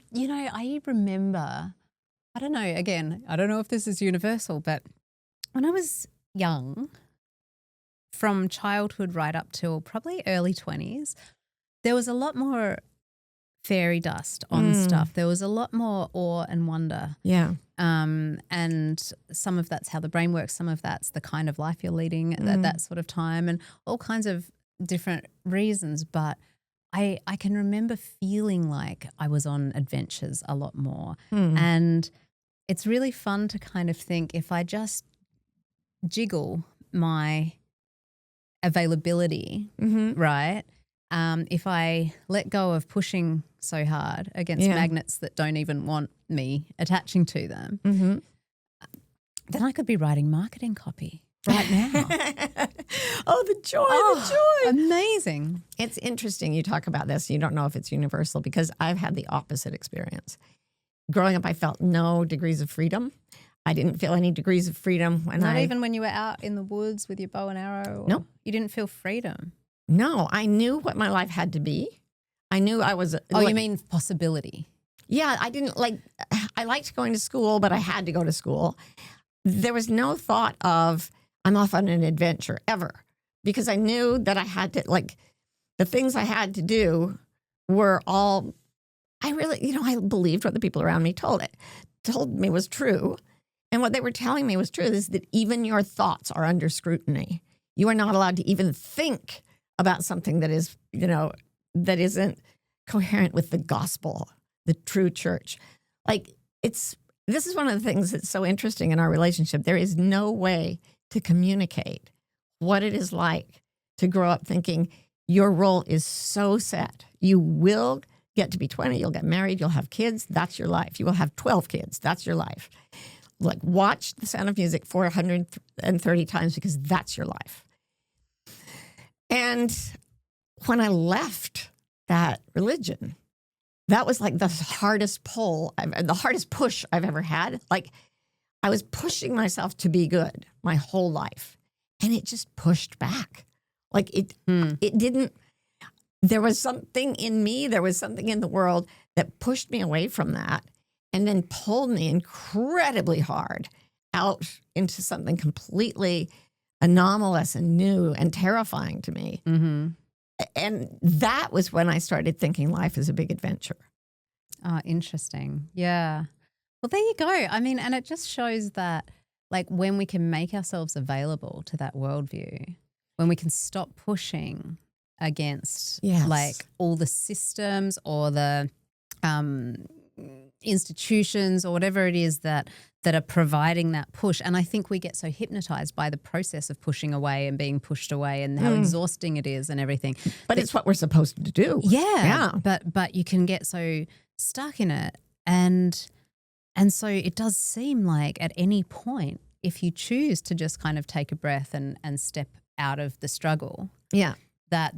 Speaker 2: remember, I don't know, again, I don't know if this is universal, but when I was young, from childhood right up till probably early 20s, there was a lot more fairy dust on stuff. There was a lot more awe and wonder.
Speaker 1: Yeah.
Speaker 2: And some of that's how the brain works. Some of that's the kind of life you're leading at that sort of time and all kinds of different reasons. But I can remember feeling like I was on adventures a lot more. And it's really fun to kind of think if I just jiggle my availability, right? If I let go of pushing so hard against magnets that don't even want me attaching to them, then I could be writing marketing copy right now.
Speaker 1: Oh, the joy.
Speaker 2: Amazing.
Speaker 1: It's interesting you talk about this. You don't know if it's universal because I've had the opposite experience. Growing up, I felt no degrees of freedom. I didn't feel any degrees of freedom when
Speaker 2: Not even when you were out in the woods with your bow and arrow?
Speaker 1: Nope.
Speaker 2: You didn't feel freedom?
Speaker 1: No, I knew what my life had to be. I knew I was...
Speaker 2: you mean possibility?
Speaker 1: Yeah, I liked going to school, but I had to go to school. There was no thought of, I'm off on an adventure ever, because I knew that I had to, the things I had to do were all, I believed what the people around me told me was true. And what they were telling me was true is that even your thoughts are under scrutiny. You are not allowed to even think about something that is, that isn't coherent with the gospel, the true church. This is one of the things that's so interesting in our relationship. There is no way to communicate what it is like to grow up thinking your role is so set. You will get to be 20, you'll get married, you'll have kids, that's your life. You will have 12 kids, that's your life. Watch The Sound of Music 430 times because that's your life. And when I left that religion, that was the hardest the hardest push I've ever had. I was pushing myself to be good my whole life, and it just pushed back. It didn't, there was something in me, there was something in the world that pushed me away from that and then pulled me incredibly hard out into something completely anomalous and new and terrifying to me.
Speaker 2: Mm-hmm.
Speaker 1: And that was when I started thinking life is a big adventure.
Speaker 2: Oh, interesting. Yeah. Well, there you go. I mean, and it just shows that like when we can make ourselves available to that worldview, when we can stop pushing against
Speaker 1: Yes.
Speaker 2: like all the systems or the institutions or whatever it is that are providing that push. And I think we get so hypnotized by the process of pushing away and being pushed away and how exhausting it is and everything.
Speaker 1: But it's what we're supposed to do.
Speaker 2: Yeah. But you can get so stuck in it. And so it does seem like at any point, if you choose to just kind of take a breath and step out of the struggle, that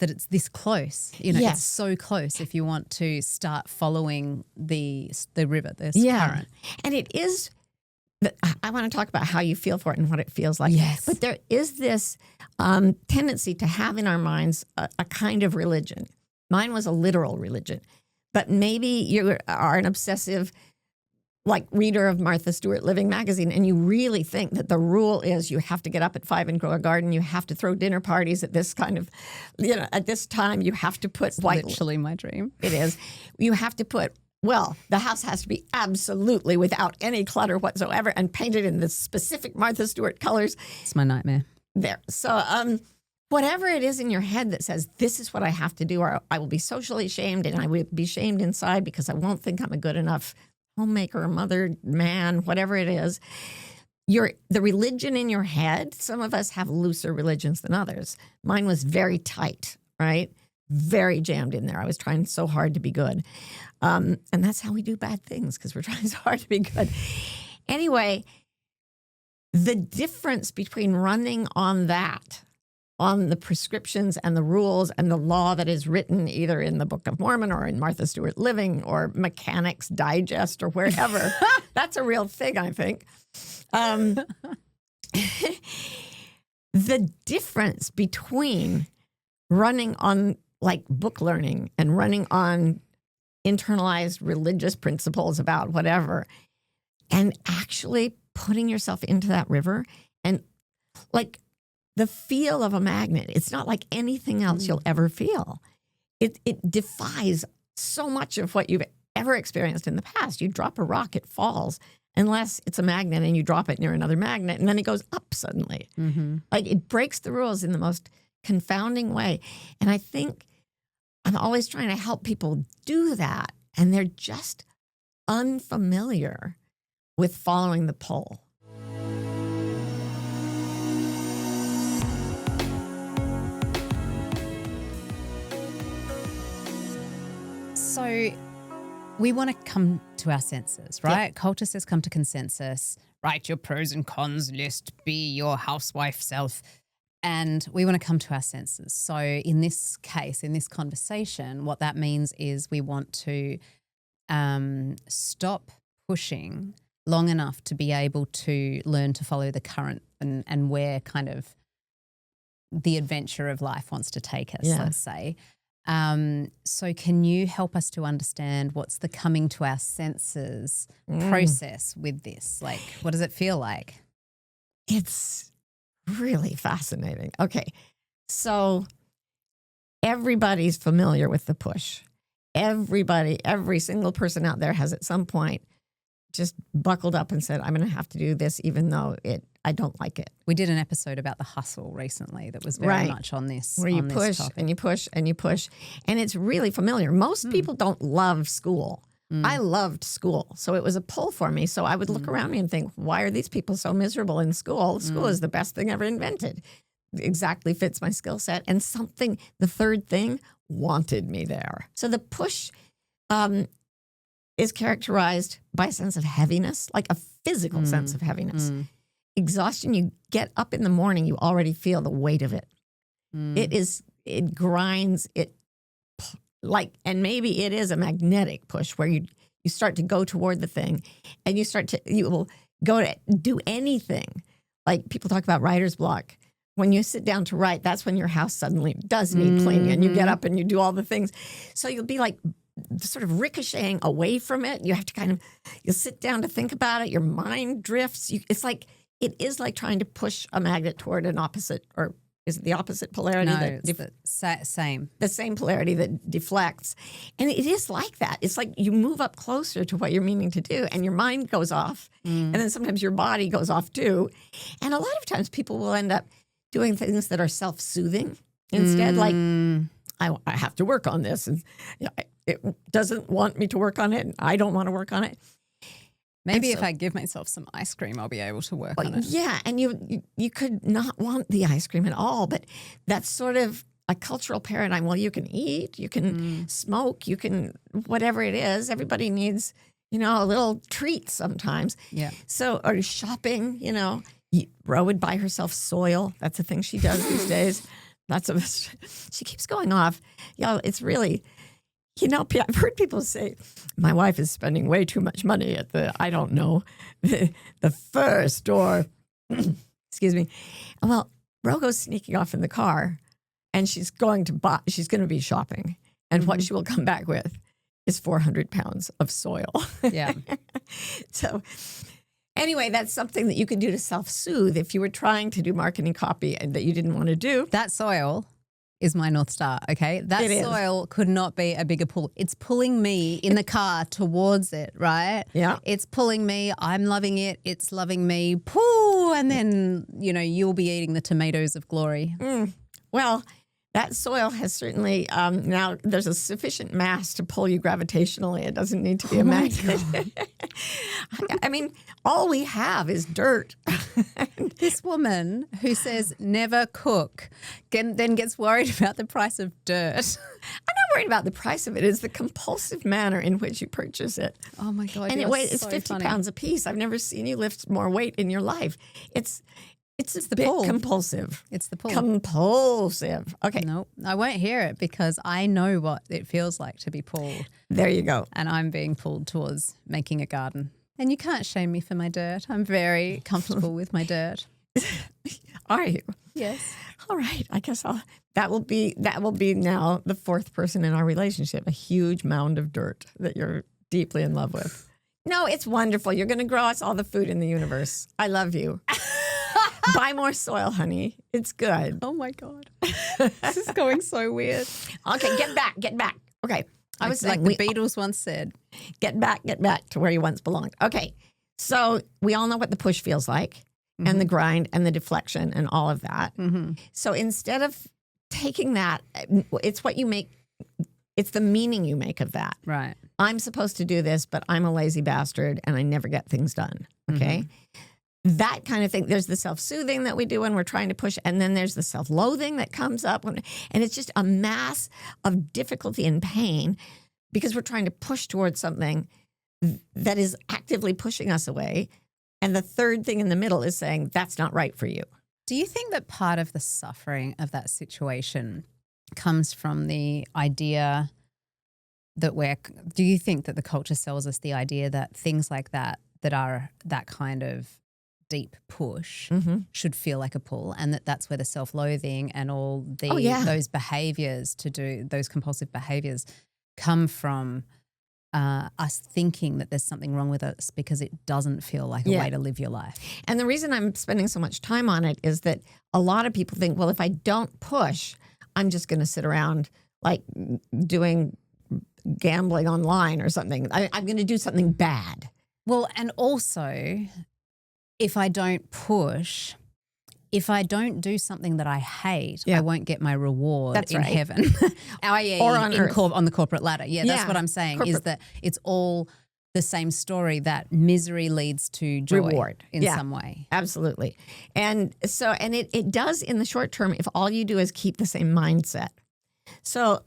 Speaker 2: it's this close, it's so close if you want to start following the river, this current.
Speaker 1: And it is, I want to talk about how you feel for it and what it feels like.
Speaker 2: Yes.
Speaker 1: But there is this tendency to have in our minds a kind of religion. Mine was a literal religion, but maybe you are an obsessive reader of Martha Stewart Living magazine, and you really think that the rule is you have to get up at 5 and grow a garden, you have to throw dinner parties at this kind of, at this time, you have to put white.
Speaker 2: Literally my dream.
Speaker 1: It is. You have to put, the house has to be absolutely without any clutter whatsoever and painted in the specific Martha Stewart colors.
Speaker 2: It's my nightmare.
Speaker 1: There. So, whatever it is in your head that says, this is what I have to do, or I will be socially shamed and I will be shamed inside because I won't think I'm a good enough homemaker, mother, man, whatever it is, the religion in your head, some of us have looser religions than others. Mine was very tight, right? Very jammed in there. I was trying so hard to be good. And that's how we do bad things, because we're trying so hard to be good. Anyway, the difference between running on that, on the prescriptions and the rules and the law that is written either in the Book of Mormon or in Martha Stewart Living or Mechanics Digest or wherever. That's a real thing, I think. The difference between running on book learning and running on internalized religious principles about whatever and actually putting yourself into that river and the feel of a magnet, it's not like anything else you'll ever feel. It defies so much of what you've ever experienced in the past. You drop a rock, it falls, unless it's a magnet and you drop it near another magnet, and then it goes up suddenly. Mm-hmm. It breaks the rules in the most confounding way. And I think I'm always trying to help people do that, and they're just unfamiliar with following the pull.
Speaker 2: So we want to come to our senses, right? Yep. Culture says come to consensus, write your pros and cons list, be your housewife self. And we want to come to our senses. So in this case, in this conversation, what that means is we want to stop pushing long enough to be able to learn to follow the current and where kind of the adventure of life wants to take us, let's say. So can you help us to understand what's the coming to our senses process with this? What does it feel like?
Speaker 1: It's really fascinating. Okay, so everybody's familiar with the push. Every single person out there has at some point just buckled up and said, I'm going to have to do this even though I don't like it.
Speaker 2: We did an episode about the hustle recently that was very much on this.
Speaker 1: Where you push and you push and you push. And it's really familiar. Most people don't love school. I loved school. So it was a pull for me. So I would look around me and think, why are these people so miserable in school? School is the best thing ever invented. It exactly fits my skill set. And the third thing, wanted me there. So the push is characterized by a sense of heaviness, like a physical sense of heaviness. Exhaustion, you get up in the morning, you already feel the weight of it. It grinds, and maybe it is a magnetic push where you start to go toward the thing and you will go to do anything. Like people talk about writer's block. When you sit down to write, that's when your house suddenly does need cleaning and you get up and you do all the things. So you'll be sort of ricocheting away from it. You have to you'll sit down to think about it. Your mind drifts. It's like it is like trying to push a magnet toward an opposite, or is it the opposite polarity?
Speaker 2: No, it's the same.
Speaker 1: The same polarity that deflects. And it is like that. It's like you move up closer to what you're meaning to do and your mind goes off. And then sometimes your body goes off too. And a lot of times people will end up doing things that are self-soothing instead. Like, I have to work on this. And it doesn't want me to work on it. And I don't want to work on it.
Speaker 2: Maybe if I give myself some ice cream, I'll be able to work on it.
Speaker 1: Yeah, and you could not want the ice cream at all, but that's sort of a cultural paradigm. Well, you can eat, you can smoke, you can whatever it is. Everybody needs, a little treat sometimes.
Speaker 2: Yeah.
Speaker 1: So, or shopping, Ro would buy herself soil. That's a thing she does these days. She keeps going off. It's really... I've heard people say, my wife is spending way too much money at the fur store. Excuse me. Well, Ro goes sneaking off in the car and she's going to be shopping. And what she will come back with is 400 pounds of soil.
Speaker 2: Yeah.
Speaker 1: So anyway, that's something that you can do to self-soothe if you were trying to do marketing copy and that you didn't want to do.
Speaker 2: That soil is my North Star, okay? That soil could not be a bigger pull. It's pulling me in the car towards it, right?
Speaker 1: Yeah.
Speaker 2: It's pulling me. I'm loving it. It's loving me. Pooh! And then, you'll be eating the tomatoes of glory.
Speaker 1: Well, that soil has certainly, now there's a sufficient mass to pull you gravitationally. It doesn't need to be a magnet. I mean, all we have is dirt.
Speaker 2: This woman who says never cook then gets worried about the price of dirt.
Speaker 1: I'm not worried about the price of it. It's the compulsive manner in which you purchase it.
Speaker 2: Oh, my God.
Speaker 1: And it's
Speaker 2: so
Speaker 1: 50
Speaker 2: funny.
Speaker 1: pounds a piece. I've never seen you lift more weight in your life. It's a
Speaker 2: the
Speaker 1: bit
Speaker 2: pull.
Speaker 1: compulsive.
Speaker 2: It's the pull.
Speaker 1: Compulsive. Okay.
Speaker 2: No, I won't hear it because I know what it feels like to be pulled.
Speaker 1: There you go.
Speaker 2: And I'm being pulled towards making a garden. And you can't shame me for my dirt. I'm very comfortable with my dirt.
Speaker 1: Are you?
Speaker 2: Yes.
Speaker 1: All right. I guess that will be now the fourth person in our relationship, a huge mound of dirt that you're deeply in love with. No, it's wonderful. You're going to grow us all the food in the universe. I love you. Buy more soil, honey. It's good.
Speaker 2: Oh, my God. This is going so weird.
Speaker 1: Okay, get back. Okay. I was saying,
Speaker 2: like the Beatles once said.
Speaker 1: Get back to where you once belonged. Okay. So we all know what the push feels like and the grind and the deflection and all of that. So instead of taking that, it's what you make, it's the meaning you make of that.
Speaker 2: Right.
Speaker 1: I'm supposed to do this, but I'm a lazy bastard and I never get things done. Okay. That kind of thing. There's the self-soothing that we do when we're trying to push, and then there's the self-loathing that comes up, and it's just a mass of difficulty and pain because we're trying to push towards something that is actively pushing us away. And the third thing in the middle is saying, that's not right for you.
Speaker 2: Do you think that part of the suffering of that situation comes from the idea that do you think that the culture sells us the idea that things like that are that kind of deep push should feel like a pull, and that's where the self-loathing and all those behaviors those compulsive behaviors come from us thinking that there's something wrong with us because it doesn't feel like a way to live your life.
Speaker 1: And the reason I'm spending so much time on it is that a lot of people think, well, if I don't push, I'm just going to sit around like doing gambling online or something. I'm going to do something bad.
Speaker 2: Well, and also, if I don't push, if I don't do something that I hate, I won't get my reward in heaven, i.e.
Speaker 1: or on earth.
Speaker 2: On the corporate ladder. Yeah, that's what I'm saying, is that it's all the same story, that misery leads to joy
Speaker 1: reward
Speaker 2: in some way.
Speaker 1: Absolutely. And so, and it does in the short term if all you do is keep the same mindset. So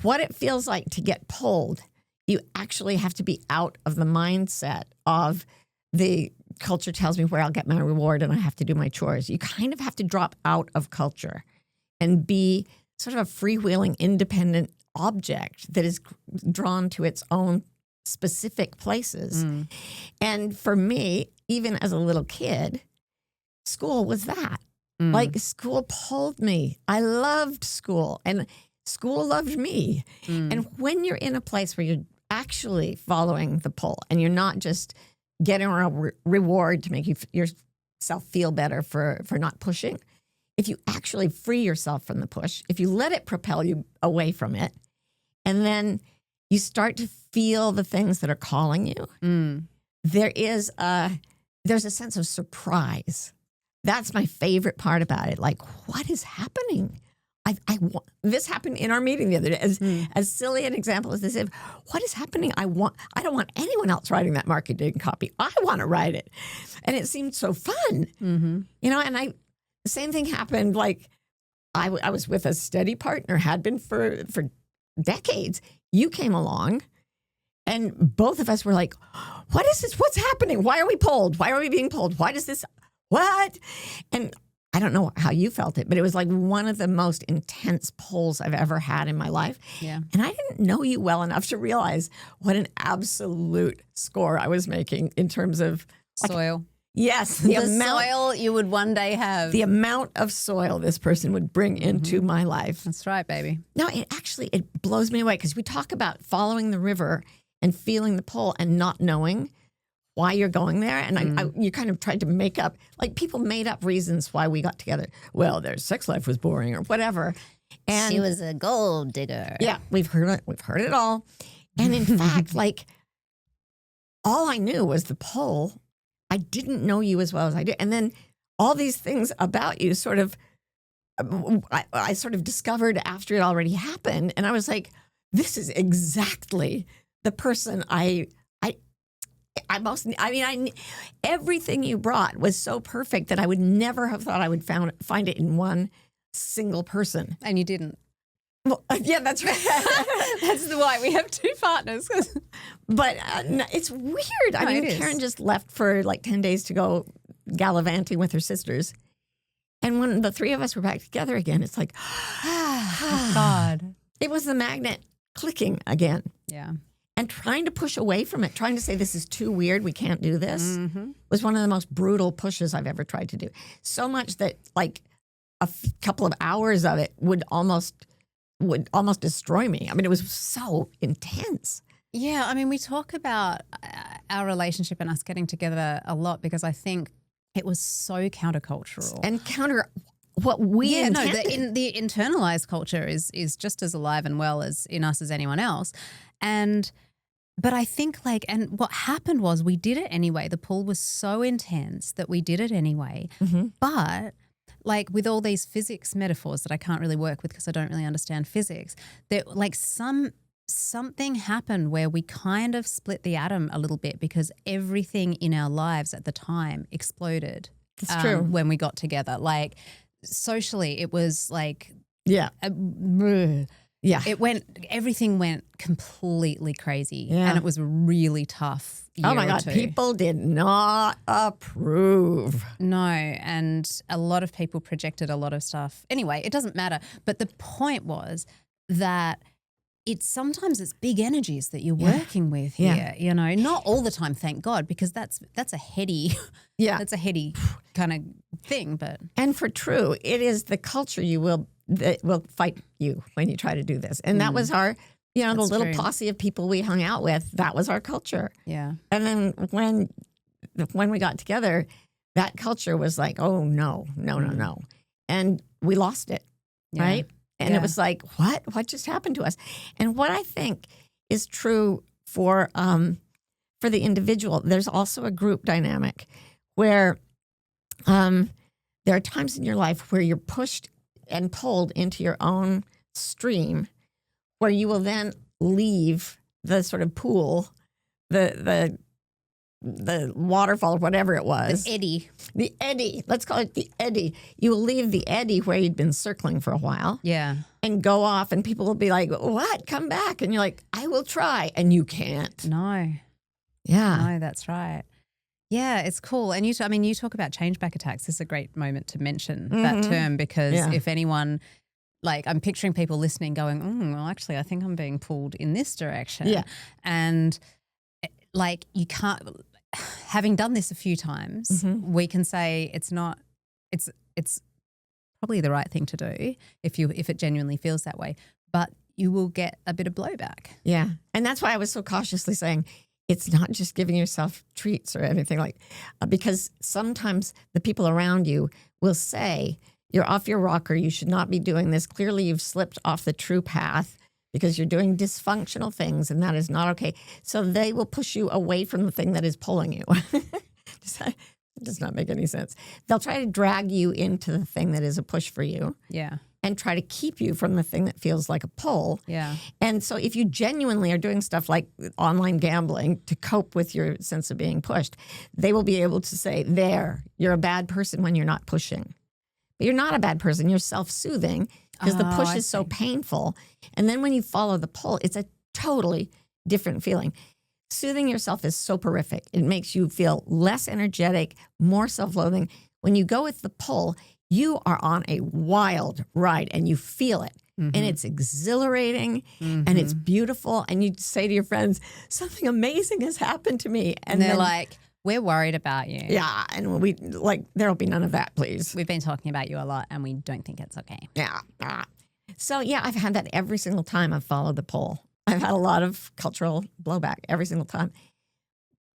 Speaker 1: what it feels like to get pulled, you actually have to be out of the mindset of the culture tells me where I'll get my reward and I have to do my chores. You kind of have to drop out of culture and be sort of a freewheeling, independent object that is drawn to its own specific places. And for me, even as a little kid, school was that. Like school pulled me. I loved school and school loved me. And when you're in a place where you're actually following the pull and you're not just getting a reward to make your yourself feel better for not pushing. If you actually free yourself from the push, if you let it propel you away from it, and then you start to feel the things that are calling you, there's a sense of surprise. That's my favorite part about it. Like, what is happening? This happened in our meeting the other day. As silly an example as this is, what is happening? I don't want anyone else writing that marketing copy. I want to write it. And it seemed so fun. And the same thing happened. Like, I was with a steady partner, had been for decades. You came along, and both of us were like, what is this? What's happening? Why are we pulled? Why are we being pulled? Why does this, what? And I don't know how you felt it, but it was like one of the most intense pulls I've ever had in my life.
Speaker 2: Yeah.
Speaker 1: And I didn't know you well enough to realize what an absolute score I was making in terms of
Speaker 2: Soil.
Speaker 1: Yes.
Speaker 2: The soil you would one day have.
Speaker 1: The amount of soil this person would bring into my life.
Speaker 2: That's right, baby.
Speaker 1: No, it blows me away because we talk about following the river and feeling the pull and not knowing why you're going there. And you kind of tried to make up, like people made up reasons why we got together. Well, their sex life was boring or whatever. And
Speaker 2: she was a gold digger.
Speaker 1: Yeah, we've heard it. We've heard it all. And in fact, like all I knew was the pull. I didn't know you as well as I did. And then all these things about you sort of, I sort of discovered after it already happened. And I was like, this is exactly the person everything you brought was so perfect that I would never have thought I would find it in one single person.
Speaker 2: And you didn't.
Speaker 1: Well, yeah, that's right.
Speaker 2: That's why we have two partners.
Speaker 1: But it's weird. I mean, Karen just left for like 10 days to go gallivanting with her sisters. And when the three of us were back together again, it's like,
Speaker 2: oh, God.
Speaker 1: It was the magnet clicking again.
Speaker 2: Yeah.
Speaker 1: And trying to push away from it, trying to say this is too weird, we can't do this, was one of the most brutal pushes I've ever tried to do. So much that like a couple of hours of it would almost destroy me. I mean, it was so intense.
Speaker 2: Yeah, I mean, we talk about our relationship and us getting together a lot because I think it was so countercultural.
Speaker 1: And counter what we intended.
Speaker 2: No, the internalized culture is just as alive and well as in us as anyone else. But I think and what happened was we did it anyway. The pull was so intense that we did it anyway. But like with all these physics metaphors that I can't really work with because I don't really understand physics, that like something happened where we kind of split the atom a little bit because everything in our lives at the time exploded.
Speaker 1: That's true.
Speaker 2: When we got together. Like socially, it was like everything went completely crazy and it was really tough.
Speaker 1: Oh my God, people did not approve.
Speaker 2: No, and a lot of people projected a lot of stuff. Anyway, it doesn't matter. But the point was that sometimes it's big energies that you're working with here, you know, not all the time, thank God, because that's a heady, that's a heady kind of thing. But
Speaker 1: and for true, it is the culture that will fight you when you try to do this. And that was our, the little posse of people we hung out with, that was our culture.
Speaker 2: Yeah.
Speaker 1: And then when we got together, that culture was like, oh, no. And we lost it, right? And it was like, what just happened to us? And what I think is true for the individual, there's also a group dynamic where there are times in your life where you're pushed and pulled into your own stream where you will then leave the sort of pool, the waterfall, whatever it was. The eddy. Let's call it the eddy. You will leave the eddy where you'd been circling for a while.
Speaker 2: Yeah.
Speaker 1: And go off and people will be like, what? Come back. And you're like, I will try. And you can't.
Speaker 2: No.
Speaker 1: Yeah.
Speaker 2: No, that's right. Yeah, it's cool. And you talk about change back attacks. This is a great moment to mention that term because if anyone, like I'm picturing people listening going, well, actually, I think I'm being pulled in this direction. Yeah. And like you can't, having done this a few times, we can say it's probably the right thing to do if it genuinely feels that way, but you will get a bit of blowback.
Speaker 1: Yeah. And that's why I was so cautiously saying, it's not just giving yourself treats or anything like, because sometimes the people around you will say, you're off your rocker, you should not be doing this. Clearly you've slipped off the true path because you're doing dysfunctional things and that is not okay. So they will push you away from the thing that is pulling you. It does not make any sense. They'll try to drag you into the thing that is a push for you.
Speaker 2: Yeah.
Speaker 1: And try to keep you from the thing that feels like a pull.
Speaker 2: Yeah.
Speaker 1: And so if you genuinely are doing stuff like online gambling to cope with your sense of being pushed, they will be able to say, there, you're a bad person when you're not pushing. But you're not a bad person. You're self-soothing because the push is so painful. And then when you follow the pull, it's a totally different feeling. Soothing yourself is soporific. It makes you feel less energetic, more self-loathing. When you go with the pull, you are on a wild ride and you feel it. Mm-hmm. And it's exhilarating and it's beautiful. And you say to your friends, something amazing has happened to me.
Speaker 2: And they're like, we're worried about you.
Speaker 1: Yeah. And we like, there'll be none of that, please.
Speaker 2: We've been talking about you a lot and we don't think it's okay.
Speaker 1: Yeah. So yeah, I've had that every single time I've followed the poll. I've had a lot of cultural blowback every single time.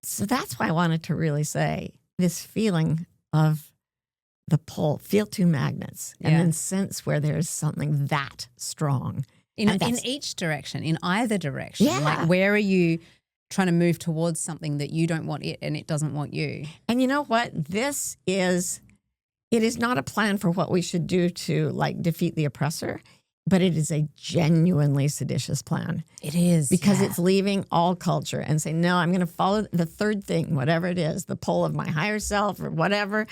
Speaker 1: So that's why I wanted to really say this feeling of the pull, feel two magnets, and then sense where there's something that strong.
Speaker 2: In each direction, in either direction.
Speaker 1: Yeah.
Speaker 2: Like where are you trying to move towards something that you don't want it and it doesn't want you?
Speaker 1: And you know what? It is not a plan for what we should do to like defeat the oppressor, but it is a genuinely seditious plan.
Speaker 2: It is.
Speaker 1: Because it's leaving all culture and saying, no, I'm going to follow the third thing, whatever it is, the pull of my higher self or whatever.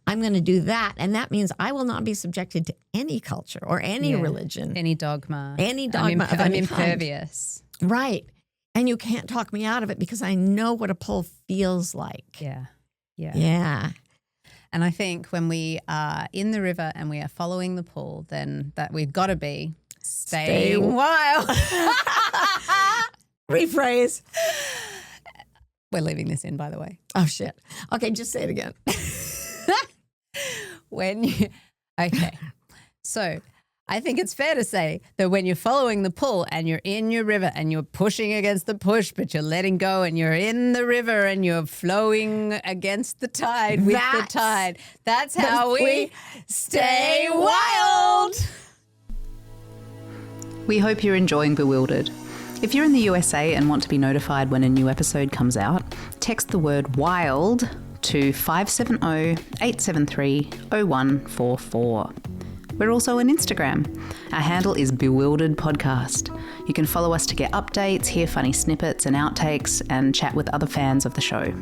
Speaker 1: I'm going to do that. And that means I will not be subjected to any culture or any religion.
Speaker 2: Any dogma.
Speaker 1: I'm
Speaker 2: impervious.
Speaker 1: Right. And you can't talk me out of it because I know what a pull feels like.
Speaker 2: Yeah. And I think when we are in the river and we are following the pull, then that we've got to be staying wild.
Speaker 1: Rephrase.
Speaker 2: We're leaving this in, by the way.
Speaker 1: Oh, shit. Okay, just say it again.
Speaker 2: Okay. So I think it's fair to say that when you're following the pull and you're in your river and you're pushing against the push, but you're letting go and you're in the river and you're flowing against the tide with the tide, that's how we stay wild.
Speaker 3: We hope you're enjoying Bewildered. If you're in the USA and want to be notified when a new episode comes out, text the word WILD to 570-873-0144. We're also on Instagram. Our handle is Bewildered Podcast. You can follow us to get updates, hear funny snippets and outtakes, and chat with other fans of the show.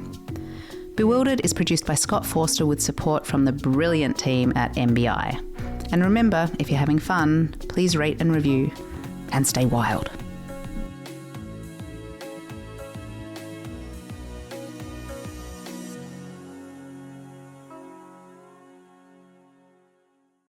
Speaker 3: Bewildered is produced by Scott Forster with support from the brilliant team at MBI. And remember, if you're having fun, please rate and review and stay wild.